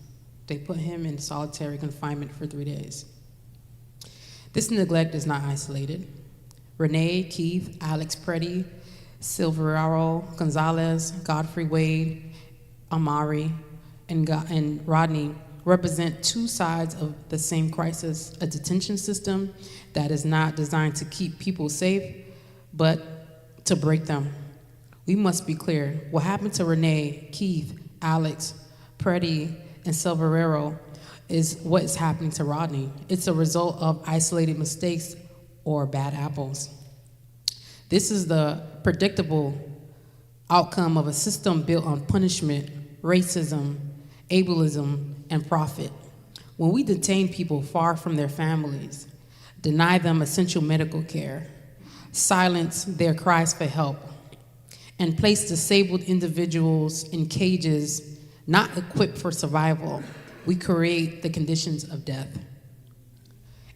They put him in solitary confinement for 3 days. This neglect is not isolated. Renee, Keith, Alex Preddy, Silveraro, Gonzalez, Godfrey Wade, Amari, and Rodney represent 2 sides of the same crisis, a detention system that is not designed to keep people safe, but to break them. We must be clear. What happened to Renee, Keith, Alex, Preddy, and Silverero is what is happening to Rodney. It's a result of isolated mistakes or bad apples. This is the predictable outcome of a system built on punishment, racism, ableism, and profit. When we detain people far from their families, deny them essential medical care, silence their cries for help, and place disabled individuals in cages not equipped for survival, we create the conditions of death.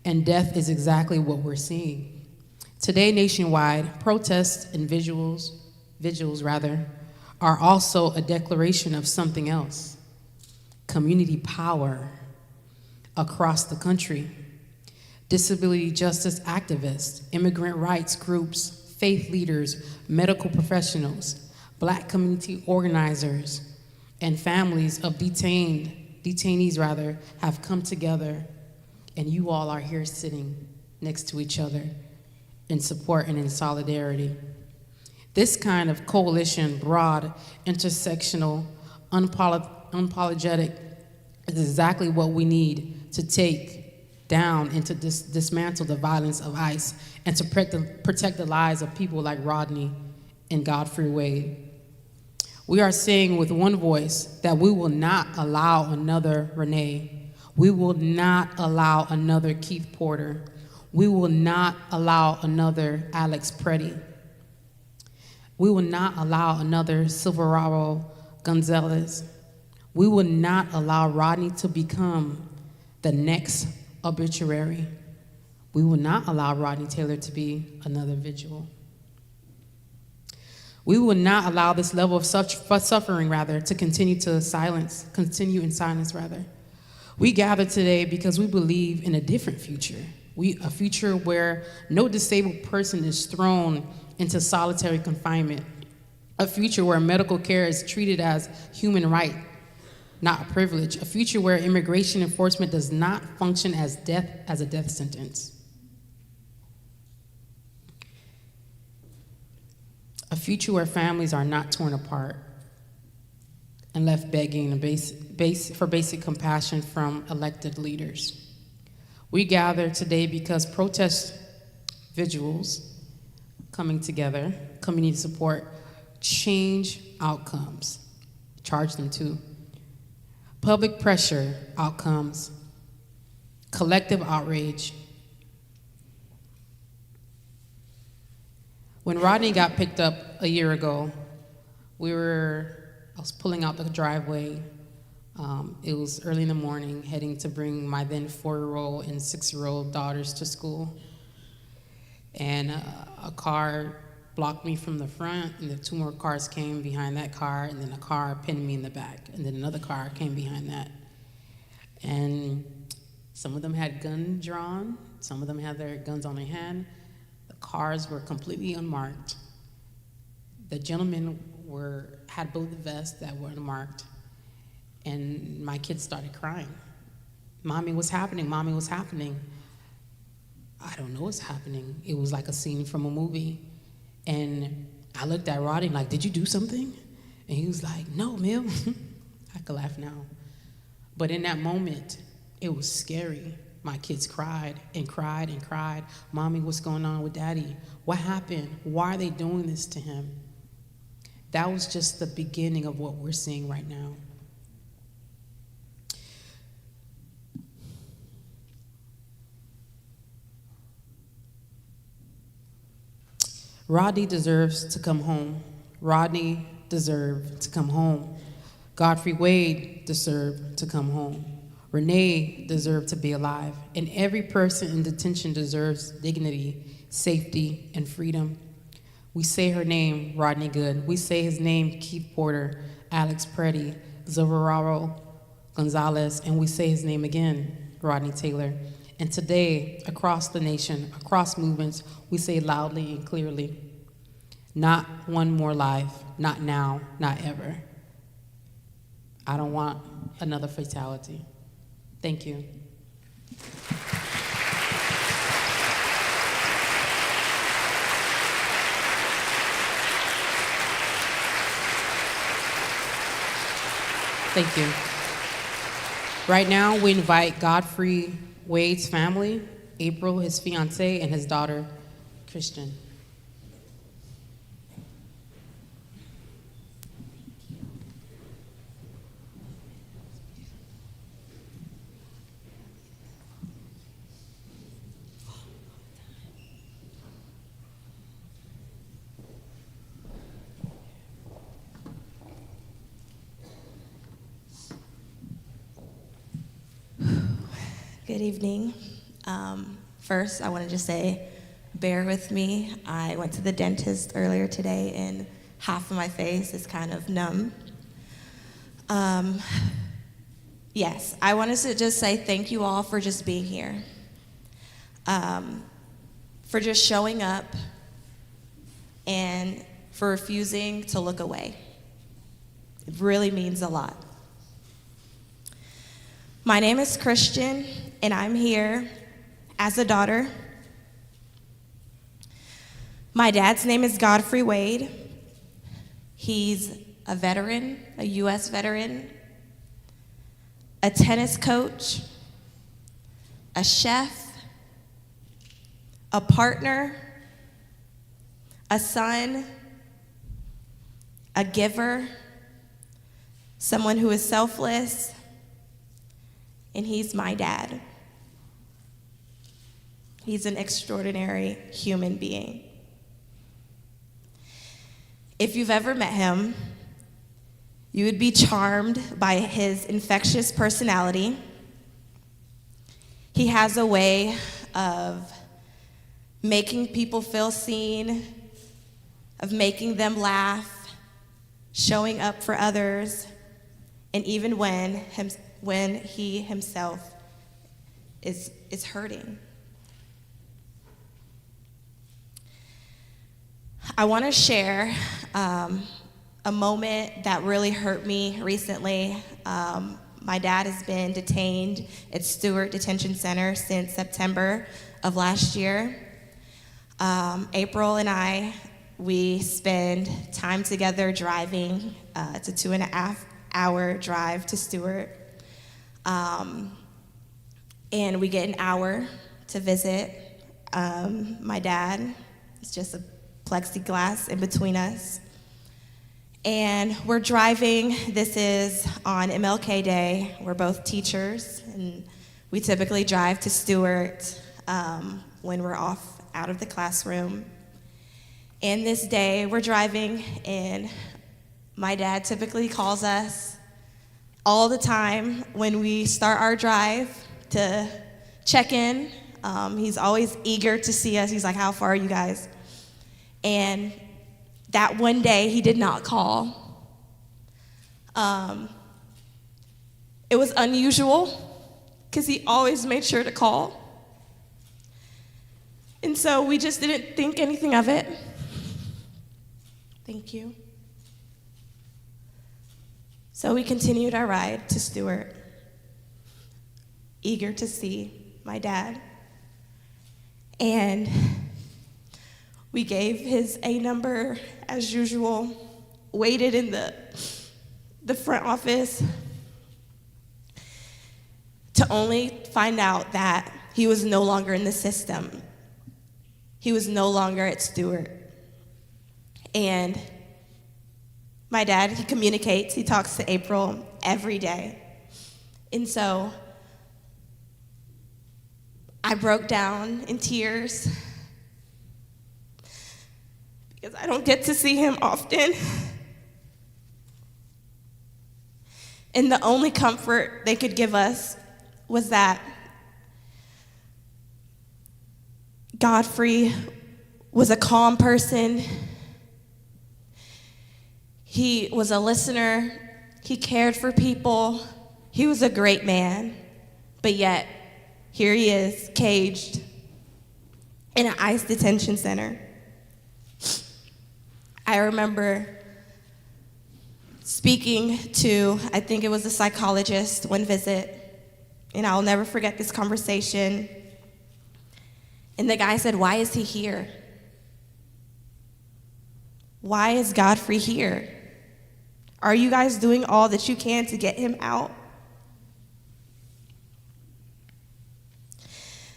And death is exactly what we're seeing. Today, nationwide, protests and vigils are also a declaration of something else. Community power across the country. Disability justice activists, immigrant rights groups, faith leaders, medical professionals, Black community organizers, and families of detainees have come together, and you all are here sitting next to each other in support and in solidarity. This kind of coalition, broad, intersectional, unapologetic, is exactly what we need to take down and to dismantle the violence of ICE and to protect the lives of people like Rodney and Godfrey Wade. We are saying with one voice that we will not allow another Renee. We will not allow another Keith Porter. We will not allow another Alex Preddy. We will not allow another Silverado Gonzalez. We will not allow Rodney to become the next obituary. We will not allow Rodney Taylor to be another Vigil. We will not allow this level of suffering, to continue in silence. We gather today because we believe in a different future. A future where no disabled person is thrown into solitary confinement. A future where medical care is treated as human right. not a privilege. A future where immigration enforcement does not function as a death sentence. A future where families are not torn apart and left begging for basic compassion from elected leaders. We gather today because protest vigils coming together, community support, change outcomes, charge them to. Public pressure outcomes, collective outrage. When Rodney got picked up a year ago, I was pulling out the driveway. It was early in the morning, heading to bring my then 4-year-old and 6-year-old daughters to school. And a car blocked me from the front, and then 2 more cars came behind that car, and then a car pinned me in the back, and then another car came behind that. And some of them had guns drawn, some of them had their guns on their hand. The cars were completely unmarked. The gentlemen had bullet vests that were unmarked, and my kids started crying. Mommy, what's happening? Mommy, what's happening? I don't know what's happening. It was like a scene from a movie. And I looked at Rodney like, did you do something? And he was like, no, Mill. I could laugh now. But in that moment, it was scary. My kids cried and cried and cried. Mommy, what's going on with Daddy? What happened? Why are they doing this to him? That was just the beginning of what we're seeing right now. Rodney deserves to come home. Rodney deserved to come home. Godfrey Wade deserved to come home. Renee deserved to be alive. And every person in detention deserves dignity, safety, and freedom. We say her name, Rodney Good. We say his name, Keith Porter, Alex Preddy, Zavararo Gonzalez, and we say his name again, Rodney Taylor. And today, across the nation, across movements, we say loudly and clearly, not one more life, not now, not ever. I don't want another fatality. Thank you. Thank you. Right now, we invite Godfrey Wade's family, April, his fiancée, and his daughter, Christian. Good evening. First, I want to just say, bear with me. I went to the dentist earlier today, and half of my face is kind of numb. Yes, I wanted to just say thank you all for just being here, for just showing up, and for refusing to look away. It really means a lot. My name is Christian, and I'm here as a daughter. My dad's name is Godfrey Wade. He's a veteran, a U.S. veteran, a tennis coach, a chef, a partner, a son, a giver, someone who is selfless, and he's my dad. He's an extraordinary human being. If you've ever met him, you would be charmed by his infectious personality. He has a way of making people feel seen, of making them laugh, showing up for others, and even when he himself is hurting. I want to share a moment that really hurt me recently. My dad has been detained at Stewart Detention Center since September of last year. April and I, we spend time together driving. It's a 2.5-hour drive to Stewart. And we get an hour to visit my dad. It's just a plexiglass in between us. And we're driving. This is on MLK Day. We're both teachers, and we typically drive to Stewart when we're off out of the classroom. And this day, we're driving, and my dad typically calls us all the time when we start our drive to check in. He's always eager to see us. He's like, "How far are you guys?" And that one day, he did not call. It was unusual because he always made sure to call. And so we just didn't think anything of it. Thank you. So we continued our ride to Stewart, eager to see my dad. And we gave his A number as usual, waited in the front office to only find out that he was no longer in the system. He was no longer at Stewart. And my dad, he communicates, he talks to April every day. And so I broke down in tears because I don't get to see him often. And the only comfort they could give us was that Godfrey was a calm person. He was a listener. He cared for people. He was a great man. But yet, here he is, caged in an ICE detention center. I remember speaking to, I think it was a psychologist, one visit, and I'll never forget this conversation. And the guy said, "Why is he here? Why is Godfrey here? Are you guys doing all that you can to get him out?"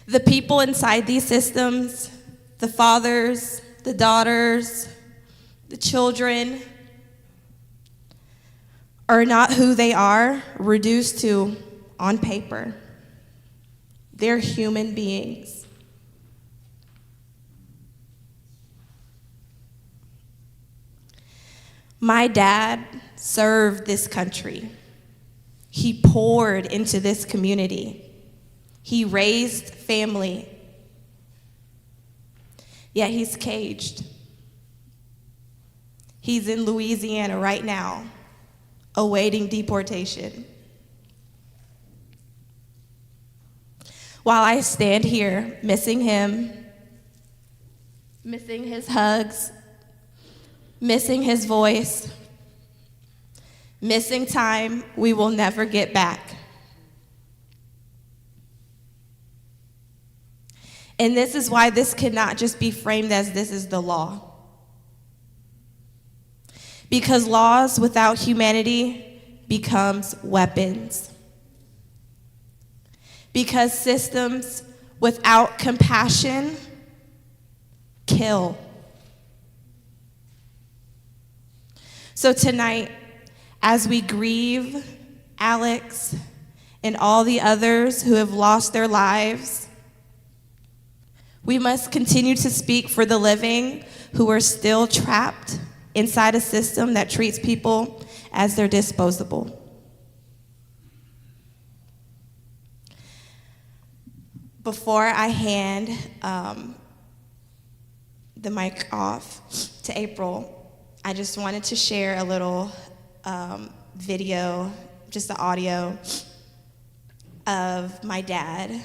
The people inside these systems, the fathers, the daughters, the children, are not who they are reduced to on paper. They're human beings. My dad served this country. He poured into this community. He raised family. Yet he's caged. He's in Louisiana right now, awaiting deportation. While I stand here missing him, missing his hugs, missing his voice, missing time we will never get back. And this is why this cannot just be framed as this is the law. Because laws without humanity becomes weapons. Because systems without compassion kill. So tonight, as we grieve Alex and all the others who have lost their lives, we must continue to speak for the living who are still trapped inside a system that treats people as they're disposable. Before I hand the mic off to April, I just wanted to share a little video, just the audio of my dad.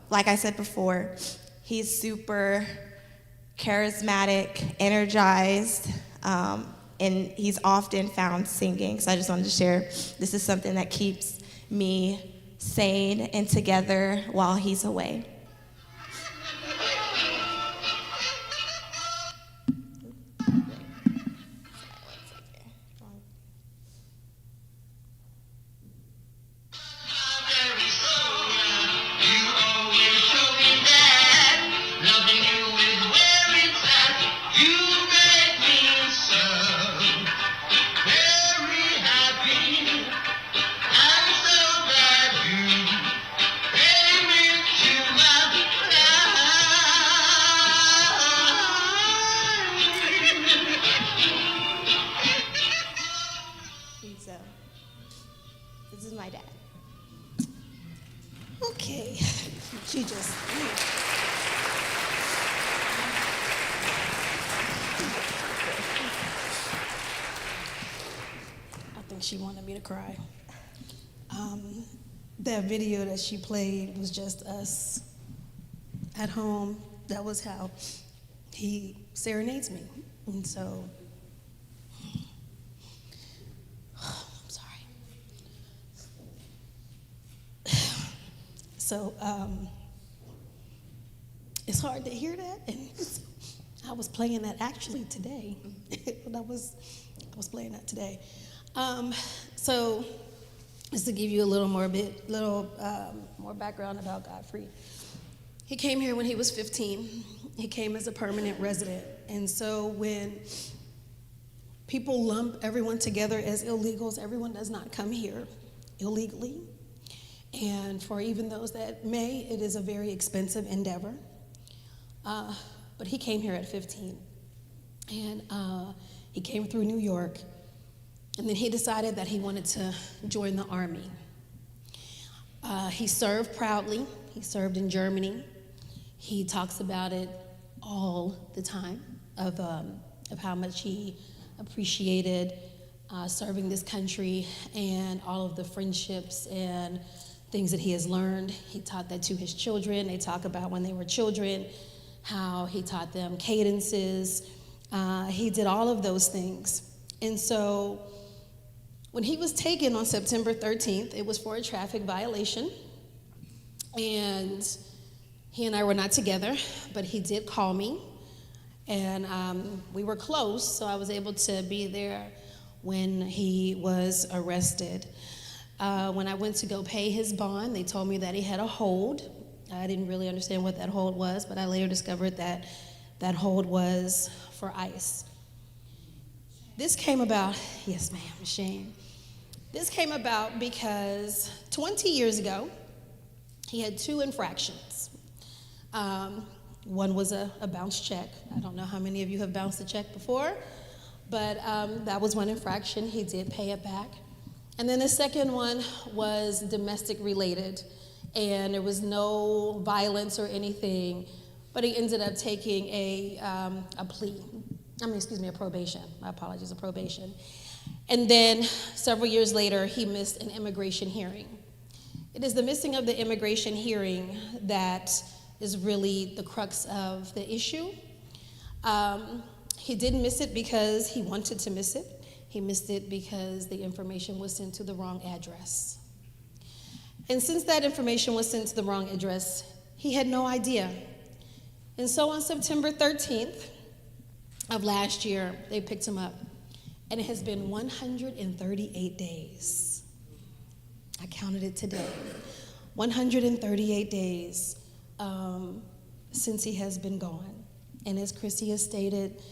Like I said before, he's super charismatic, energized. and he's often found singing. So I just wanted to share, this is something that keeps me sane and together while he's away. So, this is my dad. Okay, she just. I think she wanted me to cry. That video that she played was just us at home. That was how he serenades me. And so, I'm sorry. So, it's hard to hear that, and I was playing that actually today. I was playing that today. So, just to give you a little more background about Godfrey. He came here when he was 15. He came as a permanent resident, and so when people lump everyone together as illegals, everyone does not come here illegally. And for even those that may, it is a very expensive endeavor. But he came here at 15. And he came through New York. And then he decided that he wanted to join the Army. He served proudly. He served in Germany. He talks about it all the time of how much he appreciated serving this country and all of the friendships and things that he has learned. He taught that to his children. They talk about when they were children, how he taught them cadences. He did all of those things. And so when he was taken on September 13th, it was for a traffic violation. And he and I were not together, but he did call me. And we were close, so I was able to be there when he was arrested. When I went to go pay his bond, they told me that he had a hold. I didn't really understand what that hold was, but I later discovered that that hold was for ICE. This came about, yes ma'am, Shane. This came about because 20 years ago, he had 2 infractions. One was a bounce check. I don't know how many of you have bounced a check before, but that was one infraction. He did pay it back. And then the second one was domestic related, and there was no violence or anything, but he ended up taking a probation. My apologies, a probation. And then several years later, he missed an immigration hearing. It is the missing of the immigration hearing that is really the crux of the issue. He didn't miss it because he wanted to miss it. He missed it because the information was sent to the wrong address. And since that information was sent to the wrong address, he had no idea. And so on September 13th of last year, they picked him up. And it has been 138 days. I counted it today. 138 days since he has been gone. And as Chrissy has stated,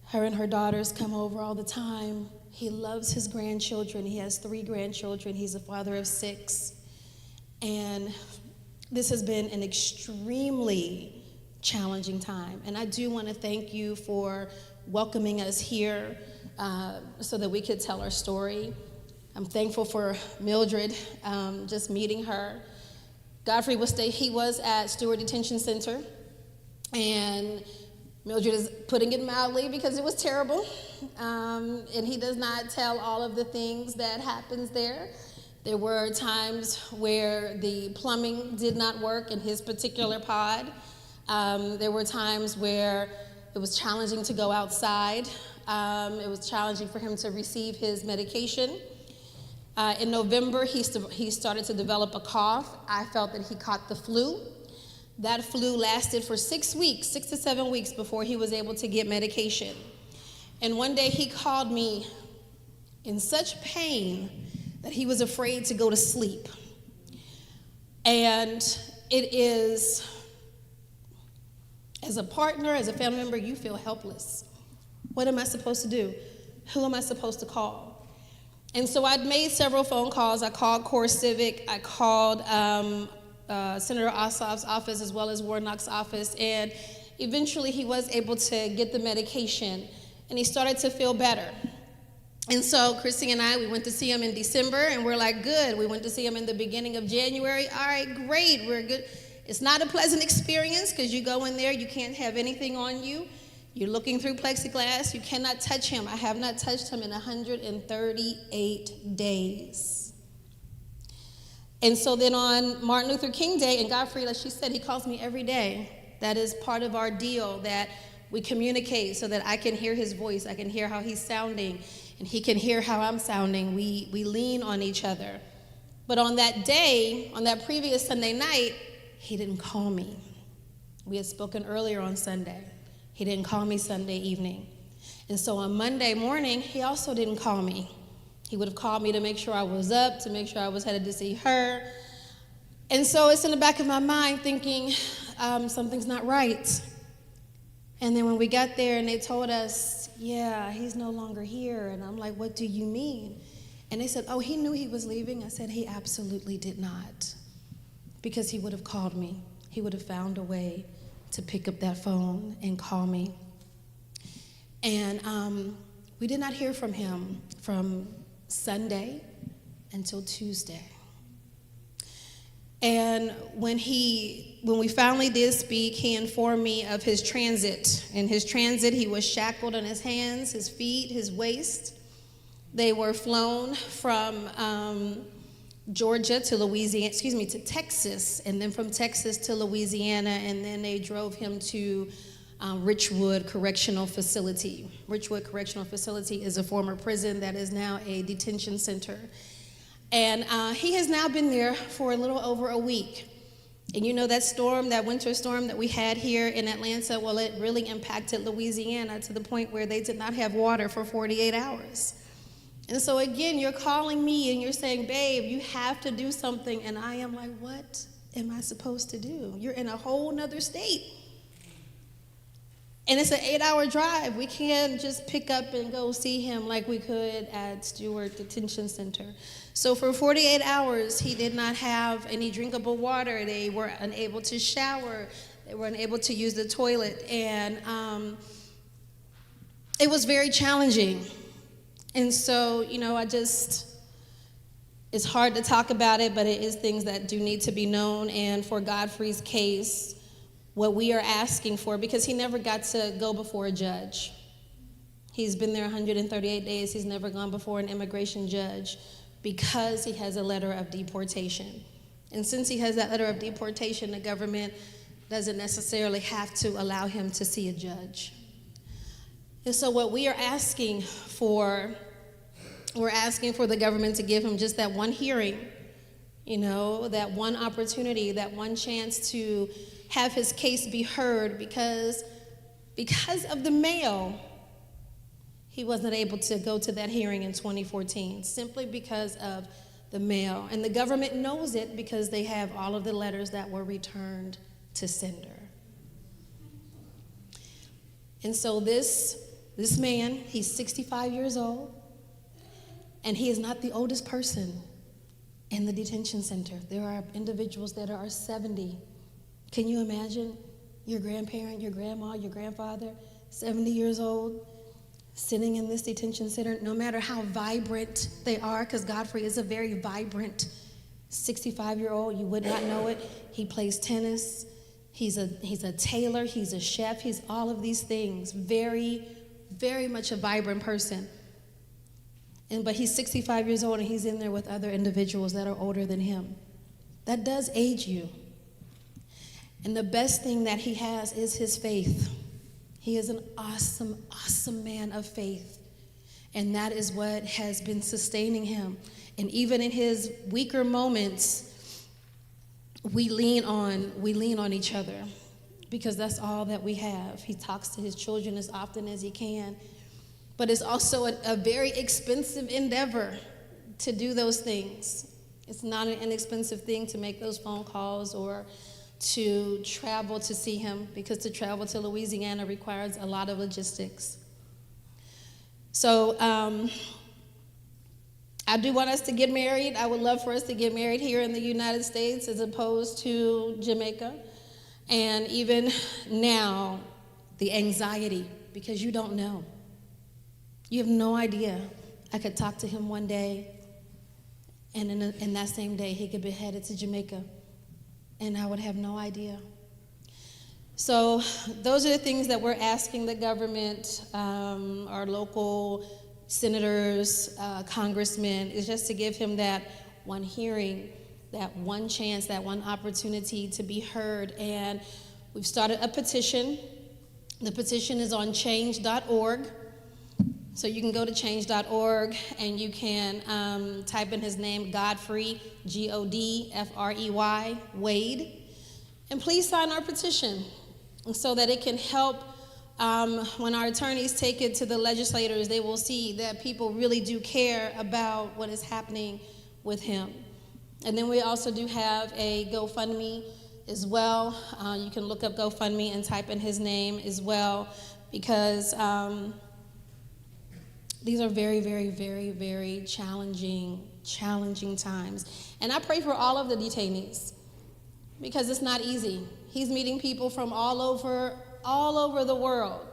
her and her daughters come over all the time. He loves his grandchildren. He has 3 grandchildren. He's a father of 6. And this has been an extremely challenging time. And I do want to thank you for welcoming us here so that we could tell our story. I'm thankful for Mildred, just meeting her. Godfrey was at Stewart Detention Center, and Mildred is putting it mildly because it was terrible, and he does not tell all of the things that happens there. There were times where the plumbing did not work in his particular pod. There were times where it was challenging to go outside. It was challenging for him to receive his medication. In November, he started to develop a cough. I felt that he caught the flu. That flu lasted for 6 weeks, 6 to 7 weeks before he was able to get medication. And one day he called me in such pain that he was afraid to go to sleep. And it is, as a partner, as a family member, you feel helpless. What am I supposed to do? Who am I supposed to call? And so I'd made several phone calls. I called Core Civic. I called Senator Ossoff's office as well as Warnock's office. And eventually he was able to get the medication. And he started to feel better. And so Christy and I, we went to see him in December, and we're like, good. We went to see him in the beginning of January. All right, great, we're good. It's not a pleasant experience because you go in there, you can't have anything on you. You're looking through plexiglass. You cannot touch him. I have not touched him in 138 days. And so then on Martin Luther King Day, and Godfrey, like she said, he calls me every day. That is part of our deal, that we communicate so that I can hear his voice. I can hear how he's sounding, and he can hear how I'm sounding. We lean on each other. But on that day, on that previous Sunday night, he didn't call me. We had spoken earlier on Sunday. He didn't call me Sunday evening. And so on Monday morning, he also didn't call me. He would have called me to make sure I was up, to make sure I was headed to see her. And so it's in the back of my mind thinking, something's not right. And then when we got there and they told us, yeah, he's no longer here. And I'm like, what do you mean? And they said, oh, he knew he was leaving. I said, he absolutely did not. Because he would have called me. He would have found a way to pick up that phone and call me. And we did not hear from him from Sunday until Tuesday. And when we finally did speak, he informed me of his transit. In his transit, he was shackled on his hands, his feet, his waist. They were flown from Georgia to to Texas, and then from Texas to Louisiana, and then they drove him to Richwood Correctional Facility. Richwood Correctional Facility is a former prison that is now a detention center. And he has now been there for a little over a week. And you know that storm, that winter storm that we had here in Atlanta, well, it really impacted Louisiana to the point where they did not have water for 48 hours. And so again, you're calling me and you're saying, babe, you have to do something. And I am like, what am I supposed to do? You're in a whole nother state. And it's an 8-hour drive. We can't just pick up and go see him like we could at Stewart Detention Center. So for 48 hours, he did not have any drinkable water. They were unable to shower. They were unable to use the toilet. And it was very challenging. And so, it's hard to talk about it, but it is things that do need to be known. And for Godfrey's case, what we are asking for, because he never got to go before a judge. He's been there 138 days. He's never gone before an immigration judge because he has a letter of deportation. And since he has that letter of deportation, the government doesn't necessarily have to allow him to see a judge. And so what we are asking for, we're asking for the government to give him just that one hearing, that one opportunity, that one chance to have his case be heard, because of the mail, he wasn't able to go to that hearing in 2014, simply because of the mail. And the government knows it because they have all of the letters that were returned to sender. And so this man, he's 65 years old, and he is not the oldest person in the detention center. There are individuals that are 70. Can you imagine your grandparent, your grandma, your grandfather, 70 years old, sitting in this detention center, no matter how vibrant they are, because Godfrey is a very vibrant 65-year-old. You would not know it. He plays tennis. He's a tailor. He's a chef. He's all of these things. Very, very much a vibrant person. But he's 65 years old, and he's in there with other individuals that are older than him. That does age you. And the best thing that he has is his faith. He is an awesome, awesome man of faith. And that is what has been sustaining him. And even in his weaker moments, we lean on each other because that's all that we have. He talks to his children as often as he can. But it's also a very expensive endeavor to do those things. It's not an inexpensive thing to make those phone calls or to travel to see him, because to travel to Louisiana requires a lot of logistics. So I do want us to get married. I would love for us to get married here in the United States as opposed to Jamaica. And even now, the anxiety, because you don't know. You have no idea. I could talk to him one day, and in that same day, he could be headed to Jamaica, and I would have no idea. So those are the things that we're asking the government, our local senators, congressmen, is just to give him that one hearing, that one chance, that one opportunity to be heard. And we've started a petition. The petition is on change.org. So you can go to change.org and you can type in his name, Godfrey, Godfrey, Wade. And please sign our petition so that it can help when our attorneys take it to the legislators. They will see that people really do care about what is happening with him. And then we also do have a GoFundMe as well. You can look up GoFundMe and type in his name as well, because these are very, very, very, very challenging times. And I pray for all of the detainees, because it's not easy. He's meeting people from all over the world.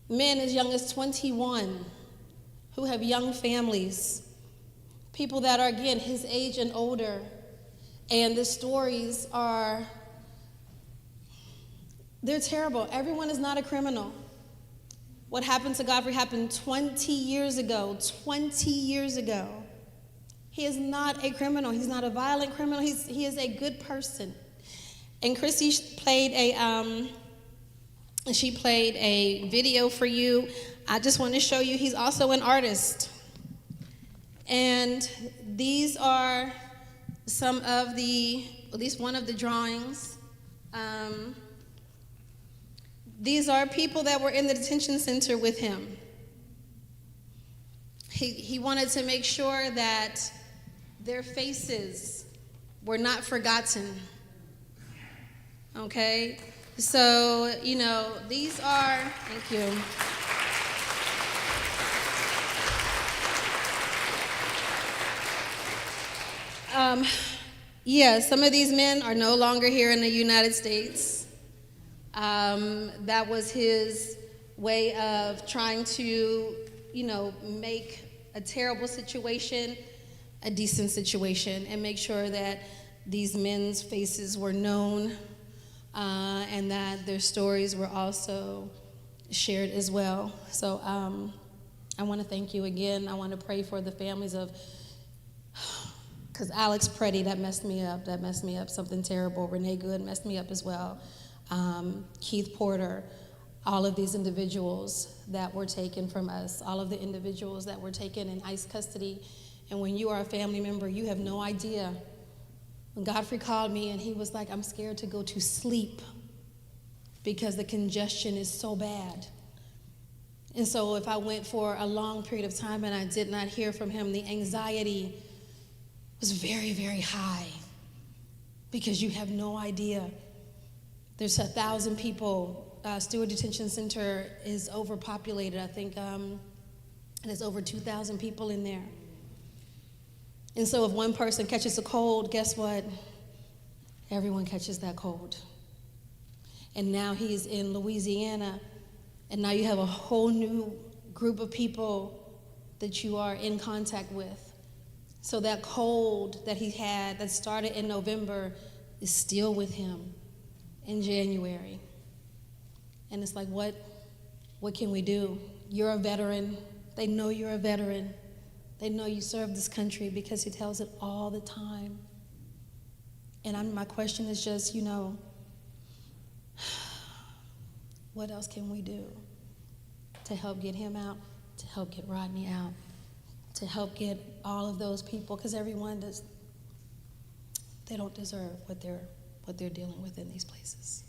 Men as young as 21 who have young families. People that are, again, his age and older. And the stories they're terrible. Everyone is not a criminal. What happened to Godfrey happened 20 years ago. 20 years ago. He is not a criminal. He's not a violent criminal. He is a good person. And Chrissy played a video for you. I just want to show you he's also an artist. And these are some of at least one of the drawings. These are people that were in the detention center with him. He wanted to make sure that their faces were not forgotten. Okay? So, these are, thank you. Some of these men are no longer here in the United States. That was his way of trying to, make a terrible situation a decent situation and make sure that these men's faces were known and that their stories were also shared as well. So I want to thank you again. I want to pray for the families of, because Alex Preddy, that messed me up, something terrible. Renee Good messed me up as well. Keith Porter, all of these individuals that were taken from us, all of the individuals that were taken in ICE custody. And when you are a family member, you have no idea. When Godfrey called me and he was like, I'm scared to go to sleep because the congestion is so bad. And so if I went for a long period of time and I did not hear from him, the anxiety was very, very high because you have no idea. There's 1,000 people. Stewart Detention Center is overpopulated. I think there's over 2,000 people in there. And so if one person catches a cold, guess what? Everyone catches that cold. And now he's in Louisiana, and now you have a whole new group of people that you are in contact with. So that cold that he had that started in November is still with him in January. And it's like, what can we do? You're a veteran. They know you're a veteran. They know you serve this country because he tells it all the time. And my question is just, What else can we do to help get him out, to help get Rodney out, to help get all of those people, because everyone does, they don't deserve what they're dealing with in these places.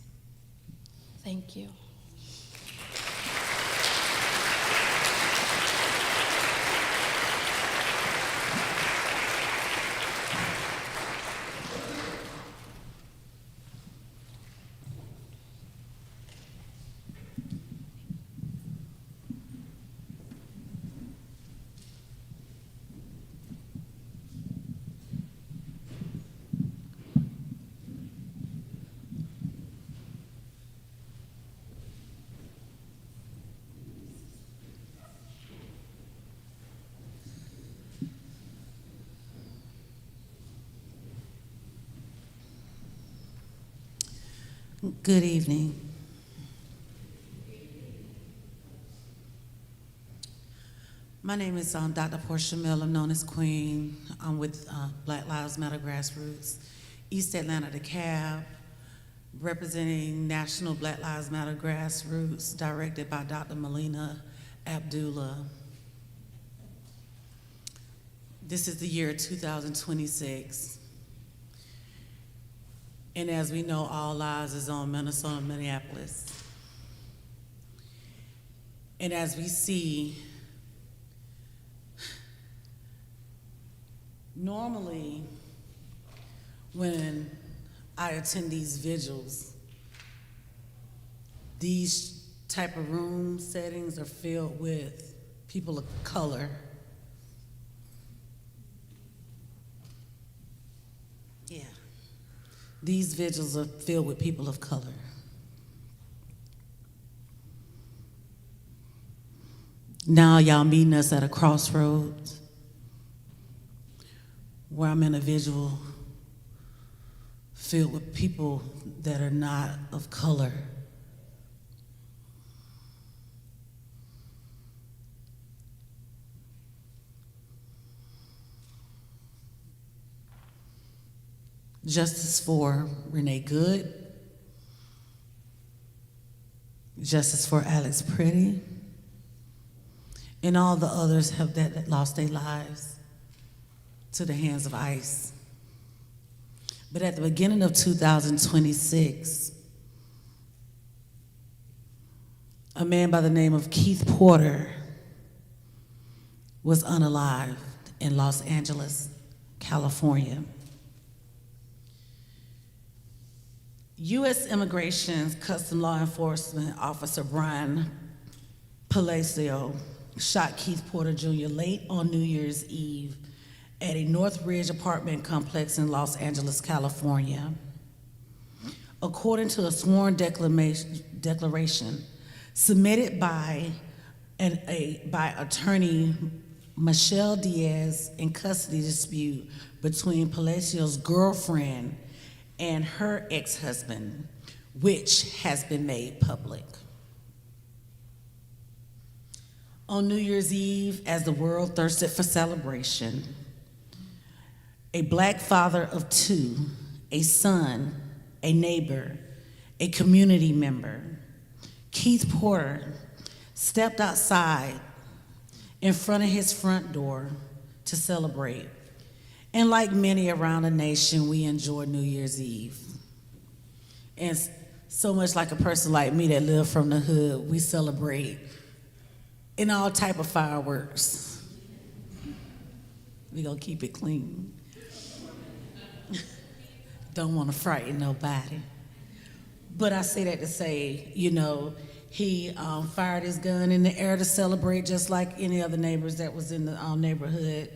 Thank you. Good evening. My name is Dr. Portia Miller, known as Queen. I'm with Black Lives Matter Grassroots, East Atlanta DeKalb, representing National Black Lives Matter Grassroots, directed by Dr. Melina Abdullah. This is the year 2026. And as we know, all eyes is on Minnesota, Minneapolis. And as we see, normally when I attend these vigils, these type of room settings are filled with people of color. Yeah. These vigils are filled with people of color. Now y'all meeting us at a crossroads where I'm in a vigil filled with people that are not of color. Justice for Renee Good. Justice for Alex Pretty. And all the others that lost their lives to the hands of ICE. But at the beginning of 2026, a man by the name of Keith Porter was unalived in Los Angeles, California. U.S. Immigration Custom Law Enforcement Officer Brian Palacio shot Keith Porter Jr. late on New Year's Eve at a North Ridge apartment complex in Los Angeles, California. According to a sworn declaration submitted by attorney Michelle Diaz in custody dispute between Palacio's girlfriend and her ex-husband, which has been made public. On New Year's Eve, as the world thirsted for celebration, a black father of two, a son, a neighbor, a community member, Keith Porter stepped outside in front of his front door to celebrate. And like many around the nation, we enjoy New Year's Eve. And so much like a person like me that live from the hood, we celebrate in all type of fireworks. We gonna keep it clean. Don't wanna frighten nobody. But I say that to say, you know, he fired his gun in the air to celebrate just like any other neighbors that was in the neighborhood.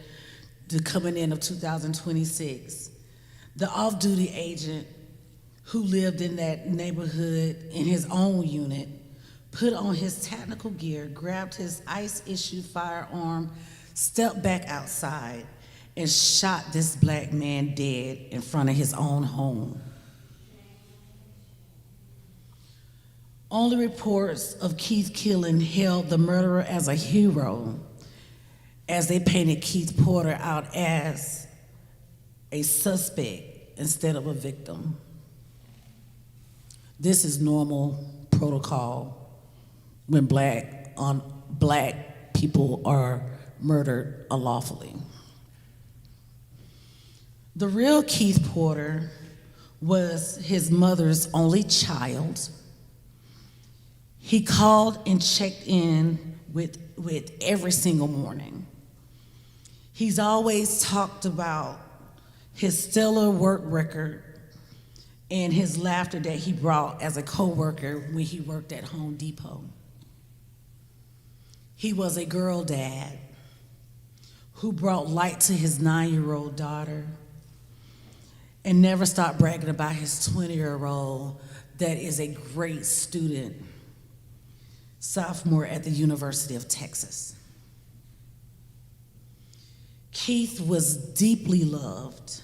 The coming in of 2026. The off-duty agent who lived in that neighborhood in his own unit put on his tactical gear, grabbed his ICE-issued firearm, stepped back outside, and shot this black man dead in front of his own home. Only reports of Keith killing hailed the murderer as a hero, as they painted Keith Porter out as a suspect instead of a victim. This is normal protocol when black people are murdered unlawfully. The real Keith Porter was his mother's only child. He called and checked in with every single morning. He's always talked about his stellar work record and his laughter that he brought as a coworker when he worked at Home Depot. He was a girl dad who brought light to his 9-year-old daughter and never stopped bragging about his 20-year-old that is a great student, sophomore at the University of Texas. Keith was deeply loved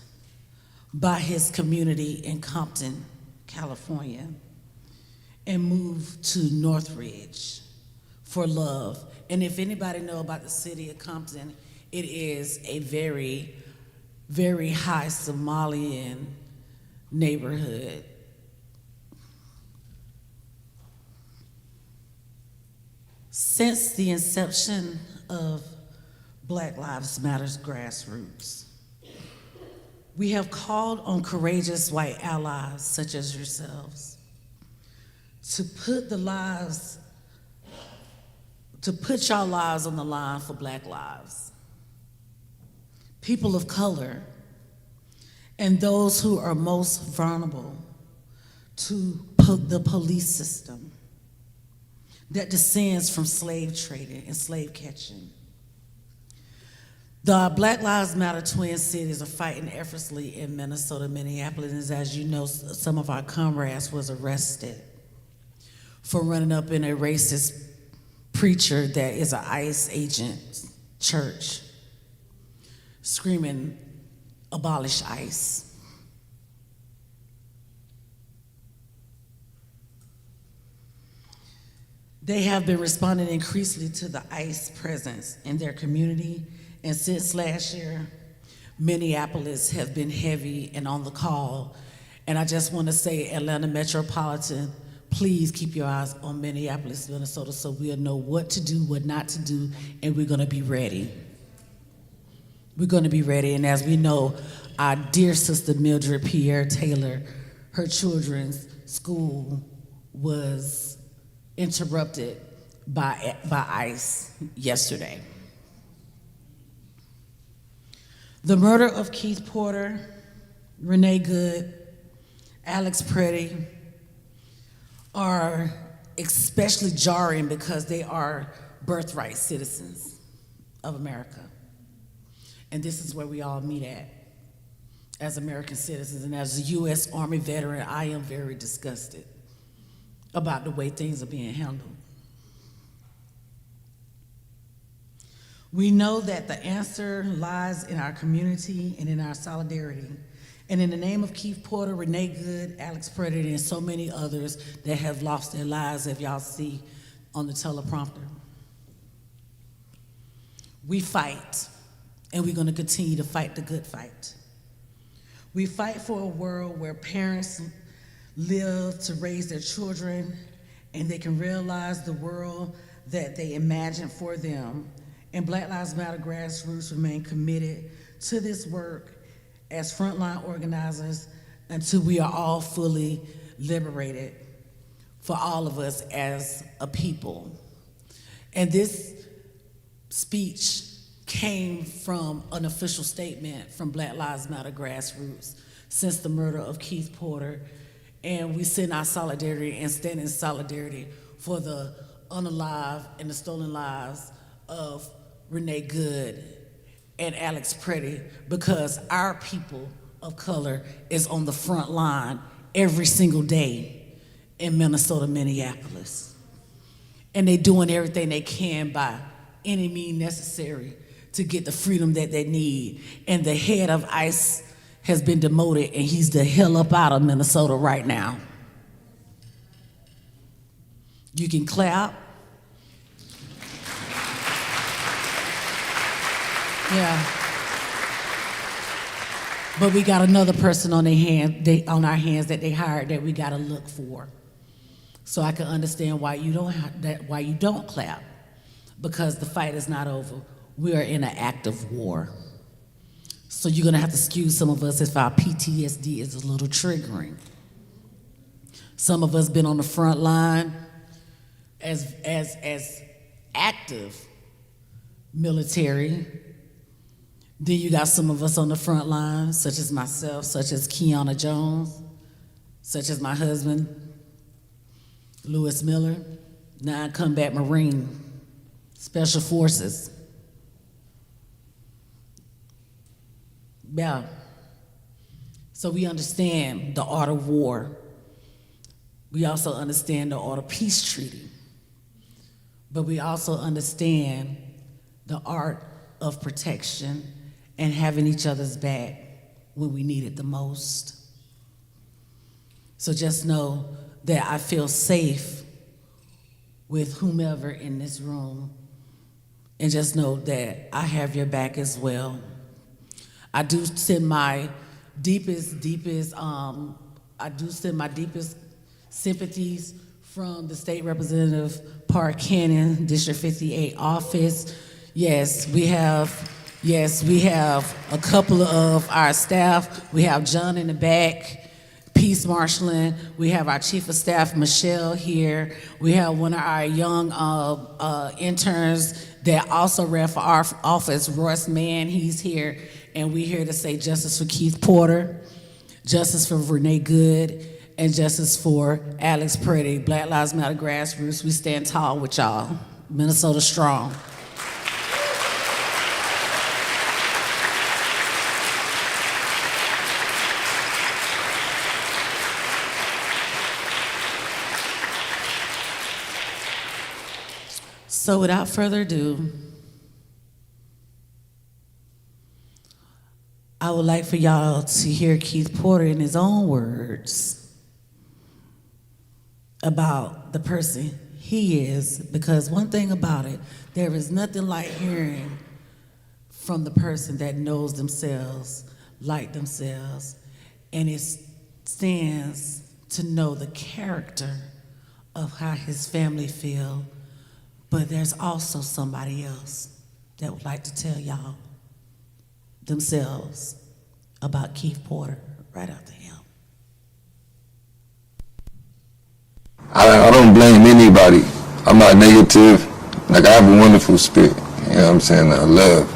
by his community in Compton, California, and moved to Northridge for love. And if anybody know about the city of Compton, it is a very, very high Somalian neighborhood. Since the inception of Black Lives Matter's grassroots, we have called on courageous white allies such as yourselves to put your lives on the line for Black lives, people of color, and those who are most vulnerable to the police system that descends from slave trading and slave catching. The Black Lives Matter Twin Cities are fighting effortlessly in Minnesota, Minneapolis. As you know, some of our comrades was arrested for running up in a racist preacher that is an ICE agent church, screaming, "Abolish ICE." They have been responding increasingly to the ICE presence in their community, and since last year, Minneapolis has been heavy and on the call. And I just want to say, Atlanta Metropolitan, please keep your eyes on Minneapolis, Minnesota, so we'll know what to do, what not to do, and we're gonna be ready. We're gonna be ready, and as we know, our dear sister Mildred Pierre Taylor, her children's school was interrupted by ICE yesterday. The murder of Keith Porter, Renee Good, Alex Pretty are especially jarring because they are birthright citizens of America. And this is where we all meet at as American citizens. And as a U.S. Army veteran, I am very disgusted about the way things are being handled. We know that the answer lies in our community and in our solidarity. And in the name of Keith Porter, Renee Good, Alex Predator, and so many others that have lost their lives, as y'all see on the teleprompter, we fight, and we're gonna continue to fight the good fight. We fight for a world where parents live to raise their children and they can realize the world that they imagine for them. And Black Lives Matter grassroots remain committed to this work as frontline organizers until we are all fully liberated for all of us as a people. And this speech came from an official statement from Black Lives Matter grassroots since the murder of Keith Porter. And we send our solidarity and stand in solidarity for the unalive and the stolen lives of Renee Good and Alex Pretty, because our people of color is on the front line every single day in Minnesota, Minneapolis. And they're doing everything they can by any means necessary to get the freedom that they need. And the head of ICE has been demoted, and he's the hell up out of Minnesota right now. You can clap. Yeah. But we got another person on our hands that they hired that we got to look for. so I can understand why you don't clap, because the fight is not over. We are in an active war. So you're gonna have to excuse some of us if our PTSD is a little triggering. Some of us been on the front line as active military. Then you got some of us on the front line, such as myself, such as Kiana Jones, such as my husband, Lewis Miller, non-combat Marine, Special Forces. Yeah. So we understand the art of war. We also understand the art of peace treaty. But we also understand the art of protection and having each other's back when we need it the most. So just know that I feel safe with whomever in this room, and just know that I have your back as well. I do send my deepest sympathies from the State Representative Park Cannon, District 58 office. Yes, we have a couple of our staff. We have John in the back, peace marshaling. We have our Chief of Staff, Michelle, here. We have one of our young interns that also ran for our office, Royce Mann, he's here. And we're here to say justice for Keith Porter, justice for Renee Good, and justice for Alex Purdy. Black Lives Matter grassroots, we stand tall with y'all. Minnesota strong. So without further ado, I would like for y'all to hear Keith Porter in his own words about the person he is, because one thing about it, there is nothing like hearing from the person that knows themselves, like themselves, and it stands to know the character of how his family feel, but there's also somebody else that would like to tell y'all themselves about Keith Porter right after him. I don't blame anybody. I'm not negative. Like, I have a wonderful spirit. You know what I'm saying? I love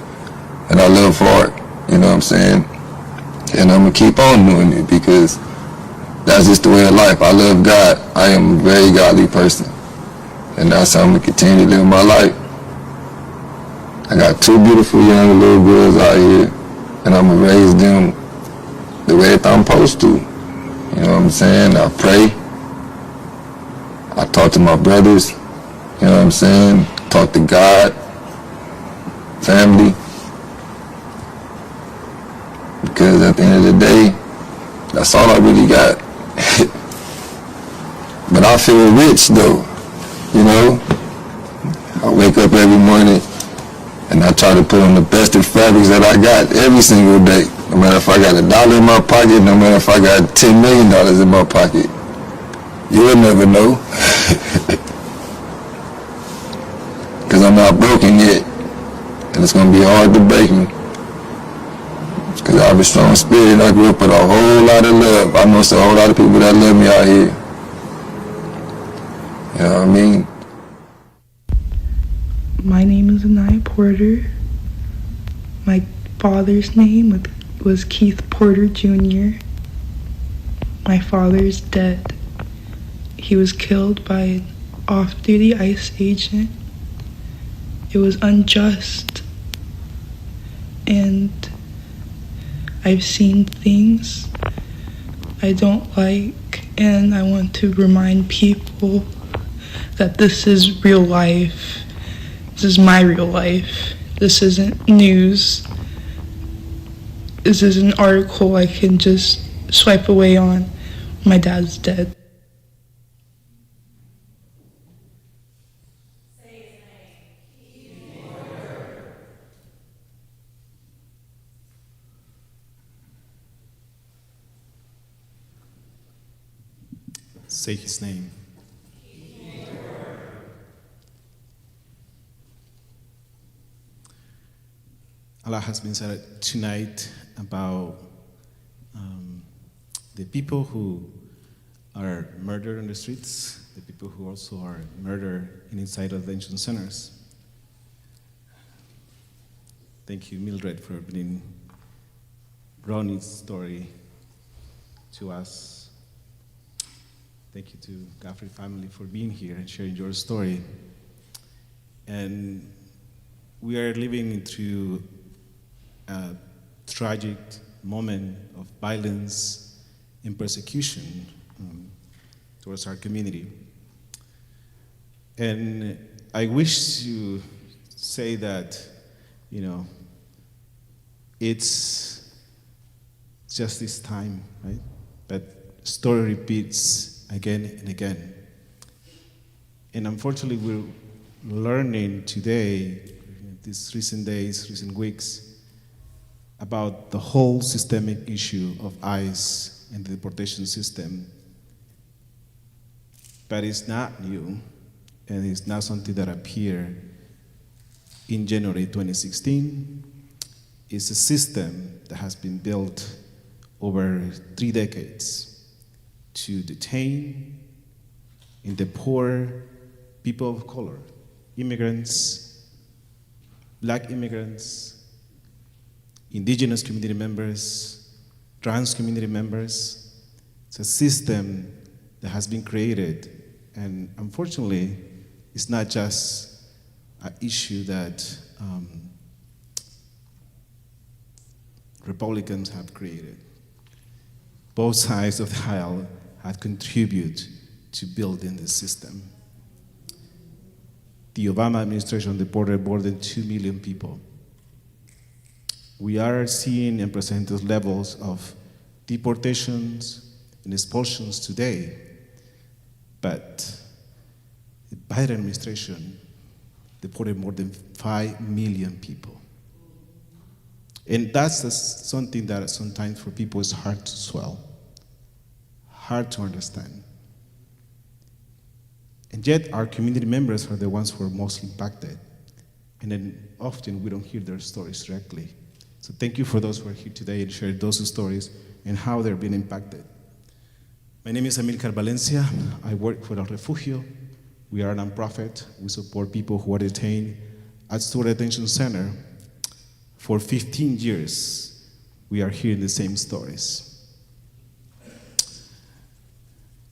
art. You know what I'm saying? And I'm gonna keep on doing it because that's just the way of life. I love God. I am a very godly person. And that's how I'm gonna continue to live my life. I got two beautiful young little girls out here, and I'm gonna raise them the way that I'm supposed to. You know what I'm saying? I pray. I talk to my brothers. You know what I'm saying? Talk to God, family. Because at the end of the day, that's all I really got. But I feel rich though, you know? I wake up every morning and I try to put on the best of fabrics that I got every single day. No matter if I got $1 in my pocket, no matter if I got $10 million in my pocket. You'll never know. Because I'm not broken yet. And it's going to be hard to break me. Because I have a strong spirit. I grew up with a whole lot of love. I know a whole lot of people that love me out here. You know what I mean? My name is Anaya Porter. My father's name was Keith Porter Jr. My father's dead. He was killed by an off-duty ICE agent. It was unjust. And I've seen things I don't like, and I want to remind people that this is real life. This is my real life. This isn't news. This is an article I can just swipe away on. My dad's dead. Say his name. a lot has been said tonight about the people who are murdered on the streets, the people who also are murdered inside of detention centers. Thank you, Mildred, for bringing Ronnie's story to us. Thank you to Gaffrey family for being here and sharing your story. And we are living through a tragic moment of violence and persecution towards our community. And I wish to say that, it's just this time, right? But story repeats again and again. And unfortunately, we're learning today, these recent days, recent weeks, about the whole systemic issue of ICE and the deportation system. But it's not new, and it's not something that appeared in January 2016. It's a system that has been built over 3 decades to detain and deport people of color, immigrants, Black immigrants, indigenous community members, trans community members. It's a system that has been created, and unfortunately, it's not just an issue that Republicans have created. Both sides of the aisle have contributed to building this system. The Obama administration deported more than 2 million people. We are seeing unprecedented levels of deportations and expulsions today, but the Biden administration deported more than 5 million people. And that's something that sometimes for people is hard to swallow, hard to understand. And yet our community members are the ones who are most impacted. And then often we don't hear their stories directly. So thank you for those who are here today and share those stories and how they're being impacted. My name is Amilcar Valencia. I work for El Refugio. We are a nonprofit. We support people who are detained at Stewart Detention Center. For 15 years, we are hearing the same stories.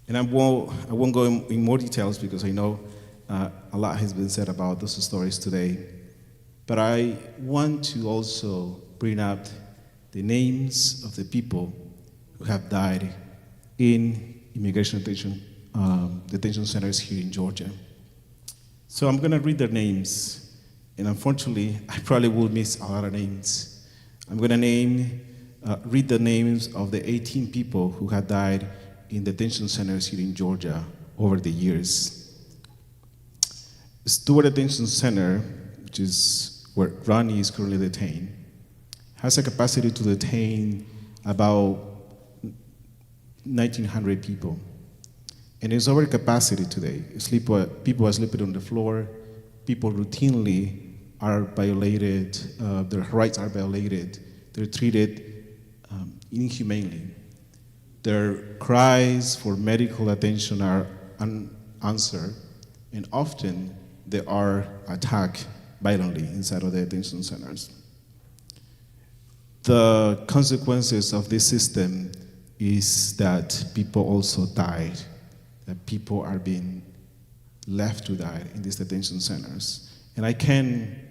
And I won't go in more details because I know a lot has been said about those stories today. But I want to also bring up the names of the people who have died in immigration detention centers here in Georgia. So I'm going to read their names, and unfortunately, I probably will miss a lot of names. I'm going to read the names of the 18 people who have died in detention centers here in Georgia over the years. Stewart Detention Center, which is where Ronnie is currently detained, has a capacity to detain about 1,900 people. And it's over capacity today. People are sleeping on the floor. People routinely are violated, their rights are violated. They're treated inhumanely. Their cries for medical attention are unanswered, and often they are attacked violently inside of the detention centers. The consequences of this system is that people also died, that people are being left to die in these detention centers. And I can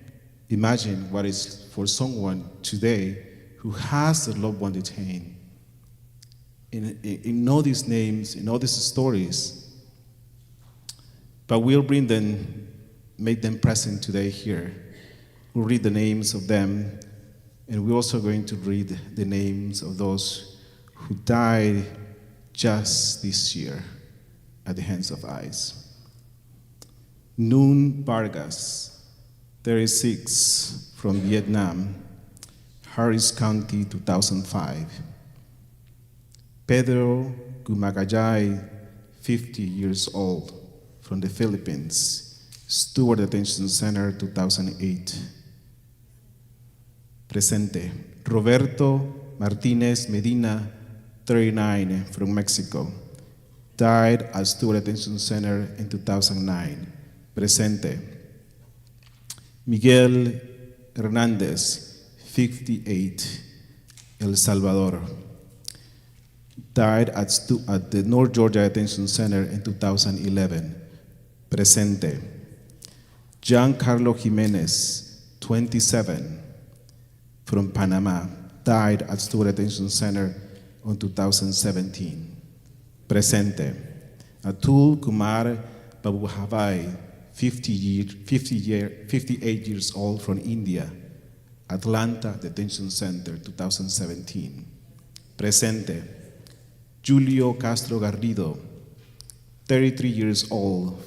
imagine what is for someone today who has a loved one detained, in all these names, in all these stories, but we'll bring them, make them present today here. We'll read the names of them, and we're also going to read the names of those who died just this year at the hands of ICE. Noon Vargas, 36, from Vietnam, Harris County, 2005. Pedro Gumagayay, 50 years old, from the Philippines, Stewart Detention Center, 2008. Presente. Roberto Martinez Medina, 39, from Mexico. Died at Stewart Detention Center in 2009. Presente. Miguel Hernandez, 58, El Salvador. Died at the North Georgia Detention Center in 2011. Presente. Giancarlo Jimenez, 27, from Panama. Died at Stewart Detention Center in 2017. Presente. Atul Kumar Babuhavai, 58 years old, from India. Atlanta Detention Center, 2017. Presente. Julio Castro Garrido, 33 years old,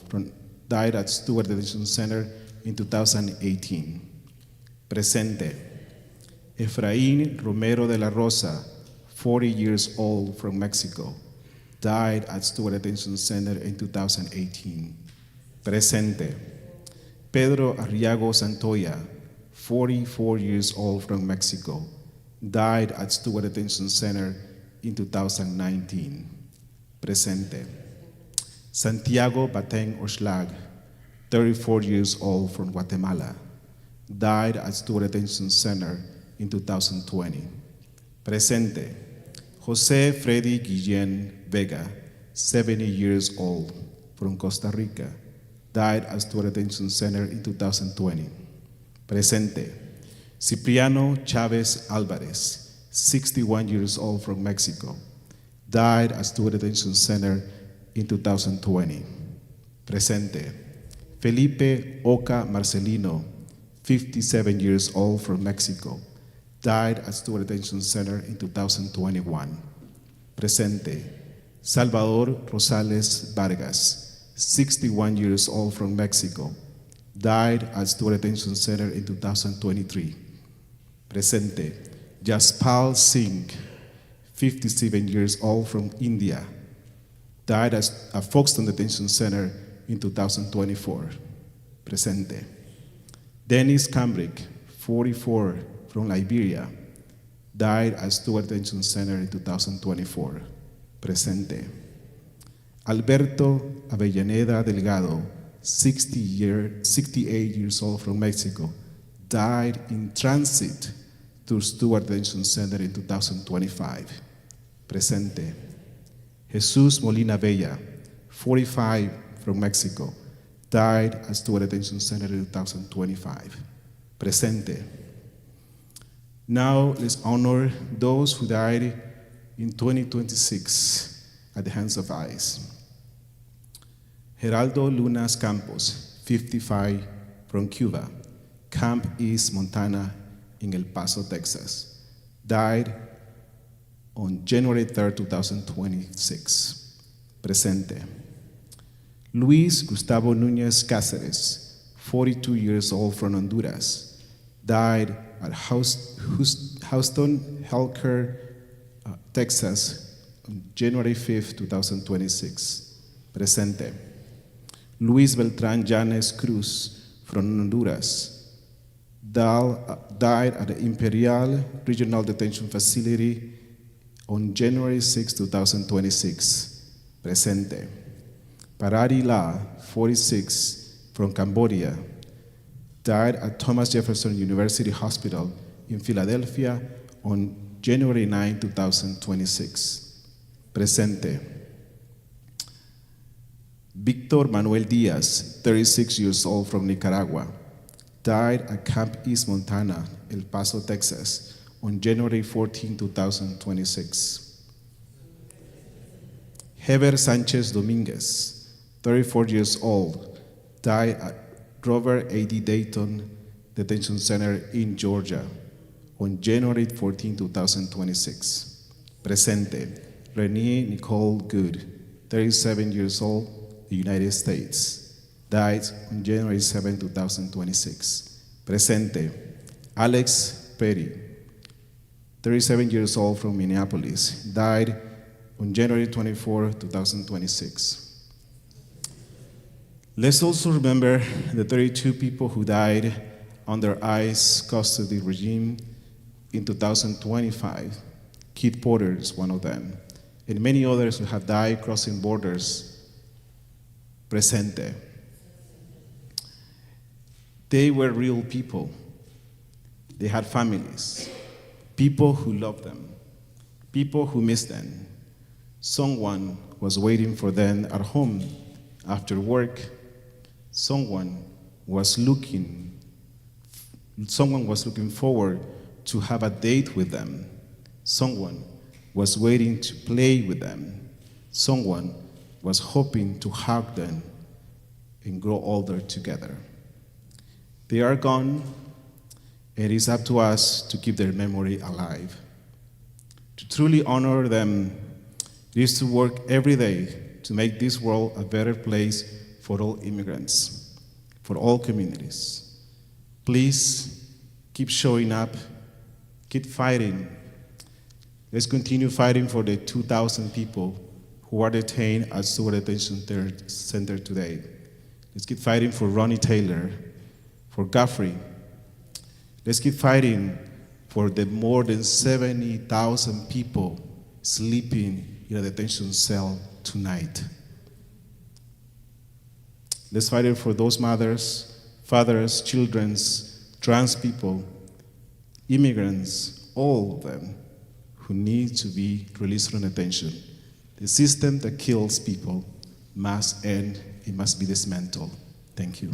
died at Stewart Detention Center in 2018. Presente. Efraín Romero de la Rosa, 40 years old, from Mexico, died at Stewart Detention Center in 2018. Presente. Pedro Arriago Santoya, 44 years old, from Mexico, died at Stewart Detention Center in 2019. Presente. Santiago Bateng Oshlag, 34 years old, from Guatemala, died at Stewart Detention Center in 2020. Presente. Jose Freddy Guillén Vega, 70 years old, from Costa Rica, died at Stewart Detention Center in 2020. Presente. Cipriano Chavez Alvarez, 61 years old, from Mexico, died at Stewart Detention Center in 2020. Presente. Felipe Oca Marcelino, 57 years old, from Mexico, died at Stewart Detention Center in 2021. Presente. Salvador Rosales Vargas, 61 years old, from Mexico, died at Stewart Detention Center in 2023. Presente. Jaspal Singh, 57 years old, from India, died at Folkestone Detention Center in 2024. Presente. Dennis Cambrick, 44, from Liberia, died at Stewart Detention Center in 2024. Presente. Alberto Avellaneda Delgado, 68 years old, from Mexico, died in transit to Stewart Detention Center in 2025. Presente. Jesus Molina Bella, 45, from Mexico, died at Stewart Detention Center in 2025. Presente. Now let's honor those who died in 2026 at the hands of ICE. Geraldo Lunas Campos, 55, from Cuba, Camp East, Montana, in El Paso, Texas, died on January 3rd, 2026. Presente. Luis Gustavo Núñez Cáceres, 42 years old, from Honduras, died at Houston Healthcare, Texas, on January 5th, 2026. Presente. Luis Beltrán Llanes Cruz, from Honduras, died at the Imperial Regional Detention Facility on January 6, 2026. Presente. Parari La, 46, from Cambodia, died at Thomas Jefferson University Hospital in Philadelphia on January 9, 2026. Presente. Victor Manuel Diaz, 36 years old, from Nicaragua, died at Camp East, Montana, El Paso, Texas, on January 14, 2026. Heber Sanchez Dominguez, 34 years old, died at Robert A.D. Dayton Detention Center in Georgia on January 14, 2026. Presente. Renee Nicole Good, 37 years old, United States, died on January 7, 2026. Presente. Alex Perry, 37 years old, from Minneapolis, died on January 24, 2026. Let's also remember the 32 people who died under ICE custody regime in 2025. Keith Porter is one of them, and many others who have died crossing borders. Presente. They were real people. They had families, people who loved them, people who missed them. Someone was waiting for them at home after work. Someone was looking forward to have a date with them. Someone was waiting to play with them. Someone was hoping to hug them and grow older together. They are gone, and it is up to us to keep their memory alive. To truly honor them, it is to work every day to make this world a better place for all immigrants, for all communities. Please keep showing up, keep fighting. Let's continue fighting for the 2,000 people who are detained at Stewart Detention Center today. Let's keep fighting for Ronnie Taylor, for Guthrie. Let's keep fighting for the more than 70,000 people sleeping in a detention cell tonight. Let's fight it for those mothers, fathers, children, trans people, immigrants, all of them who need to be released from detention. The system that kills people must end, it must be dismantled. Thank you.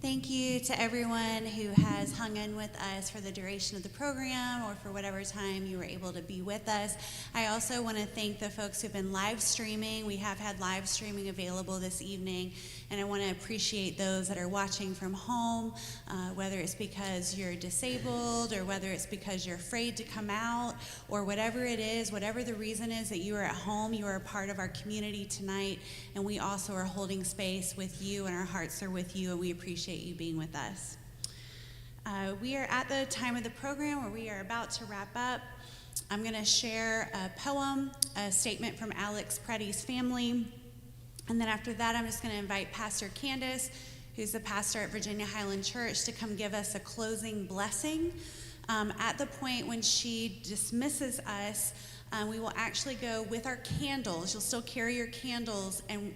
Thank you to everyone who has hung in with us for the duration of the program or for whatever time you were able to be with us. I also want to thank the folks who've been live streaming. We have had live streaming available this evening, and I want to appreciate those that are watching from home, whether it's because you're disabled or whether it's because you're afraid to come out or whatever it is, whatever the reason is that you are at home, you are a part of our community tonight, and we also are holding space with you, and our hearts are with you, and we appreciate you being with us. We are at the time of the program where we are about to wrap up. I'm going to share a poem, a statement from Alex Preddy's family, and then after that I'm just going to invite Pastor Candace, who's the pastor at Virginia-Highland Church, to come give us a closing blessing. At the point when she dismisses us, we will actually go with our candles. You'll still carry your candles and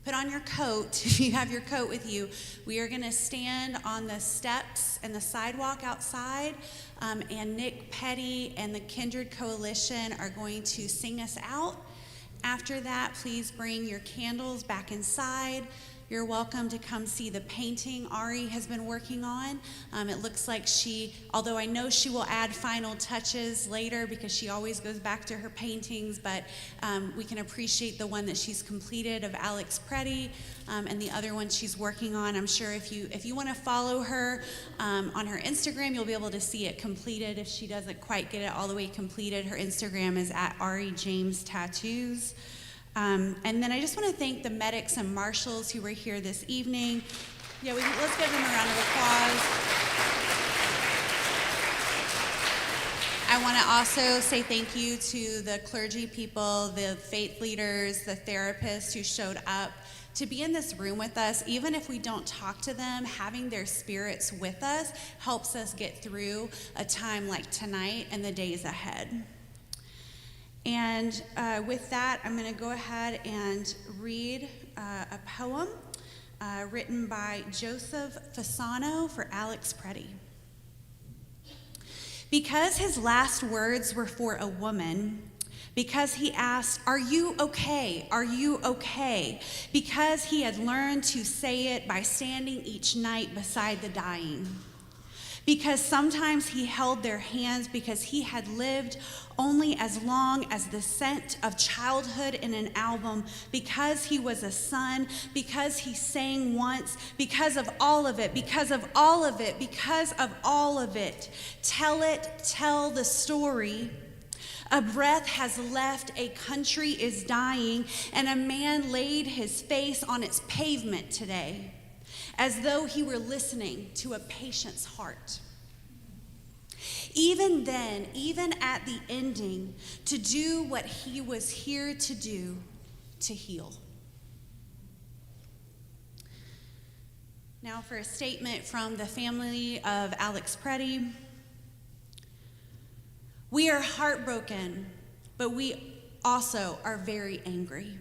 put on your coat, if you have your coat with you. We are gonna stand on the steps and the sidewalk outside, and Nick Petty and the Kindred Coalition are going to sing us out. After that, please bring your candles back inside. You're welcome to come see the painting Ari has been working on. It looks like although I know she will add final touches later because she always goes back to her paintings, but we can appreciate the one that she's completed of Alex Preddy, and the other one she's working on. I'm sure if you want to follow her on her Instagram, you'll be able to see it completed. If she doesn't quite get it all the way completed, her Instagram is at Ari James Tattoos. And then I just want to thank the medics and marshals who were here this evening. Yeah, let's give them a round of applause. I want to also say thank you to the clergy people, the faith leaders, the therapists who showed up to be in this room with us. Even if we don't talk to them, having their spirits with us helps us get through a time like tonight and the days ahead. And with that, I'm going to go ahead and read a poem written by Joseph Fasano for Alex Preddy. Because his last words were for a woman, because he asked, "Are you okay? Are you okay?" Because he had learned to say it by standing each night beside the dying. Because sometimes he held their hands because he had lived only as long as the scent of childhood in an album, because he was a son, because he sang once, because of all of it, because of all of it, because of all of it. Tell the story. A breath has left, a country is dying, and a man laid his face on its pavement today, as though he were listening to a patient's heart. Even then, even at the ending, to do what he was here to do, to heal. Now for a statement from the family of Alex Preddy. We are heartbroken, but we also are very angry.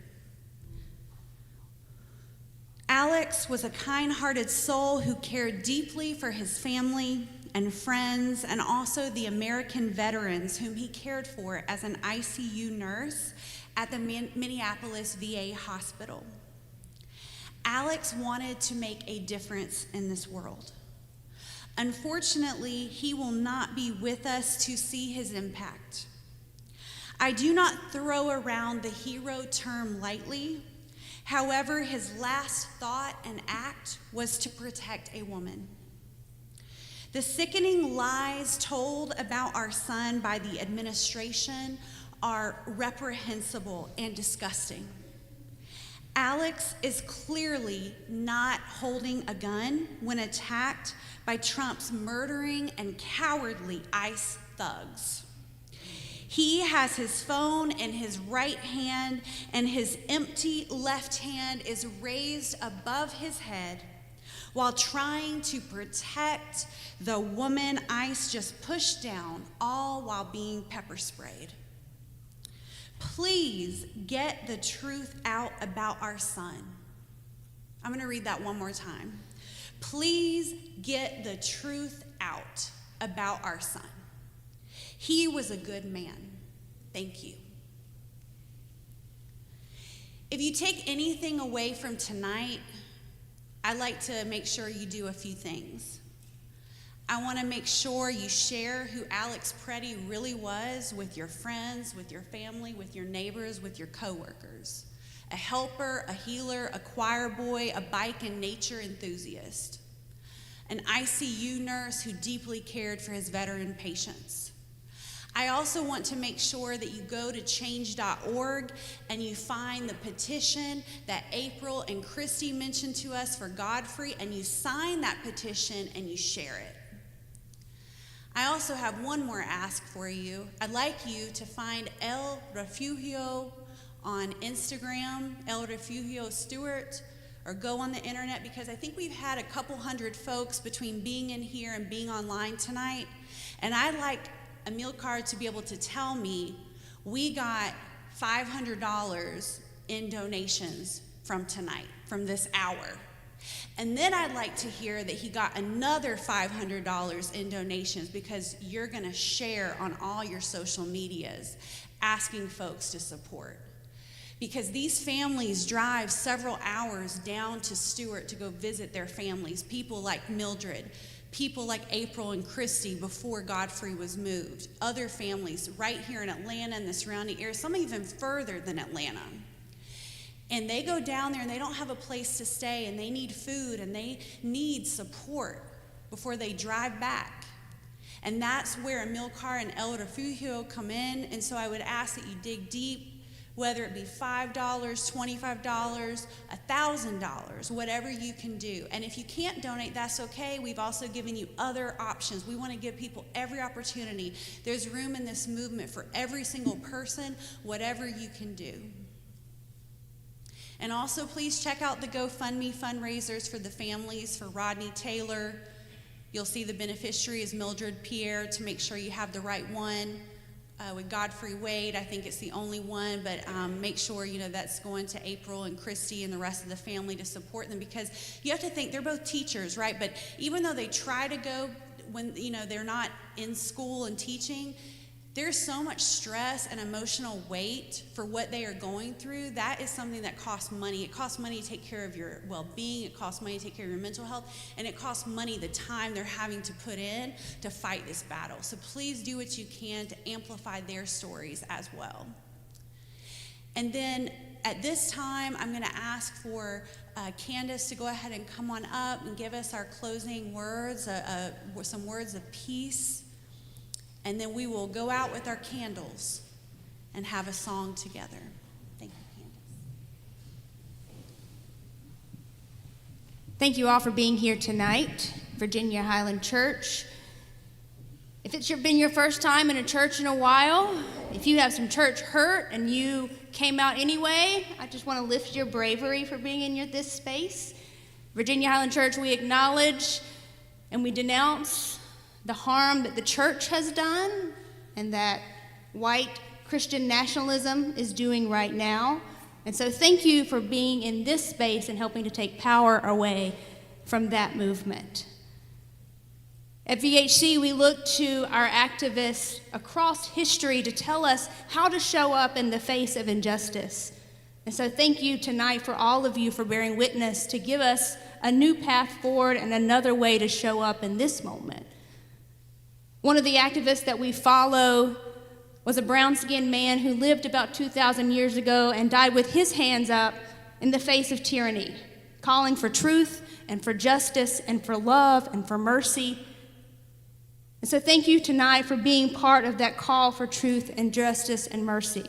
Alex was a kind-hearted soul who cared deeply for his family and friends, and also the American veterans whom he cared for as an ICU nurse at the Minneapolis VA hospital. Alex wanted to make a difference in this world. Unfortunately, he will not be with us to see his impact. I do not throw around the hero term lightly. However, his last thought and act was to protect a woman. The sickening lies told about our son by the administration are reprehensible and disgusting. Alex is clearly not holding a gun when attacked by Trump's murdering and cowardly ICE thugs. He has his phone in his right hand, and his empty left hand is raised above his head while trying to protect the woman ICE just pushed down, all while being pepper sprayed. Please get the truth out about our son. I'm going to read that one more time. Please get the truth out about our son. He was a good man. Thank you. If you take anything away from tonight, I'd like to make sure you do a few things. I want to make sure you share who Alex Preddy really was with your friends, with your family, with your neighbors, with your coworkers. A helper, a healer, a choir boy, a bike and nature enthusiast. An ICU nurse who deeply cared for his veteran patients. I also want to make sure that you go to change.org and you find the petition that April and Christy mentioned to us for Godfrey, and you sign that petition and you share it. I also have one more ask for you. I'd like you to find El Refugio on Instagram, El Refugio Stewart, or go on the internet, because I think we've had a couple hundred folks between being in here and being online tonight. And I'd like Amilcar to be able to tell me we got $500 in donations from tonight, from this hour. And then I'd like to hear that he got another $500 in donations, because you're going to share on all your social medias asking folks to support. Because these families drive several hours down to Stewart to go visit their families, people like Mildred, people like April and Christy before Godfrey was moved, other families right here in Atlanta and the surrounding area, some even further than Atlanta. And they go down there and they don't have a place to stay, and they need food and they need support before they drive back. And that's where Amilcar and El Refugio come in. And so I would ask that you dig deep, whether it be $5, $25, $1,000, whatever you can do. And if you can't donate, that's okay. We've also given you other options. We want to give people every opportunity. There's room in this movement for every single person, whatever you can do. And also, please check out the GoFundMe fundraisers for the families, for Rodney Taylor. You'll see the beneficiary is Mildred Pierre, to make sure you have the right one. With Godfrey Wade, I think it's the only one, but make sure that's going to April and Christy and the rest of the family to support them, because you have to think they're both teachers, right? But even though they try to go when they're not in school and teaching, there's so much stress and emotional weight for what they are going through. That is something that costs money. It costs money to take care of your well-being. It costs money to take care of your mental health. And it costs money the time they're having to put in to fight this battle. So please do what you can to amplify their stories as well. And then at this time, I'm going to ask for Candace to go ahead and come on up and give us our closing words, some words of peace. And then we will go out with our candles and have a song together. Thank you, Candace. Thank you all for being here tonight, Virginia-Highland Church. If If it's been your first time in a church in a while, if you have some church hurt and you came out anyway, I just want to lift your bravery for being in this space. Virginia-Highland Church, we acknowledge and we denounce the harm that the church has done and that white Christian nationalism is doing right now. And so thank you for being in this space and helping to take power away from that movement. At VHC, we look to our activists across history to tell us how to show up in the face of injustice. And so thank you tonight for all of you for bearing witness to give us a new path forward and another way to show up in this moment. One of the activists that we follow was a brown-skinned man who lived about 2,000 years ago and died with his hands up in the face of tyranny, calling for truth and for justice and for love and for mercy. And so thank you tonight for being part of that call for truth and justice and mercy.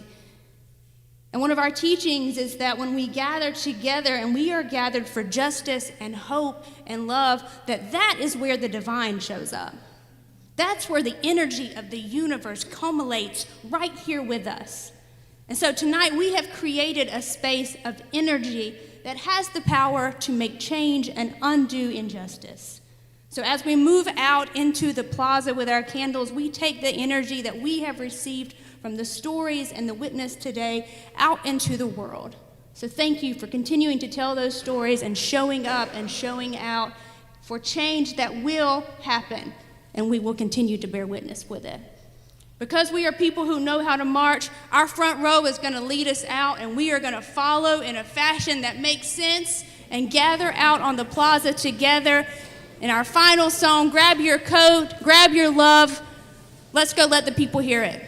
And one of our teachings is that when we gather together and we are gathered for justice and hope and love, that is where the divine shows up. That's where the energy of the universe culminates right here with us. And so tonight we have created a space of energy that has the power to make change and undo injustice. So as we move out into the plaza with our candles, we take the energy that we have received from the stories and the witness today out into the world. So thank you for continuing to tell those stories and showing up and showing out for change that will happen, and we will continue to bear witness with it. Because we are people who know how to march, our front row is going to lead us out, and we are going to follow in a fashion that makes sense and gather out on the plaza together. In our final song, grab your coat, grab your love. Let's go let the people hear it.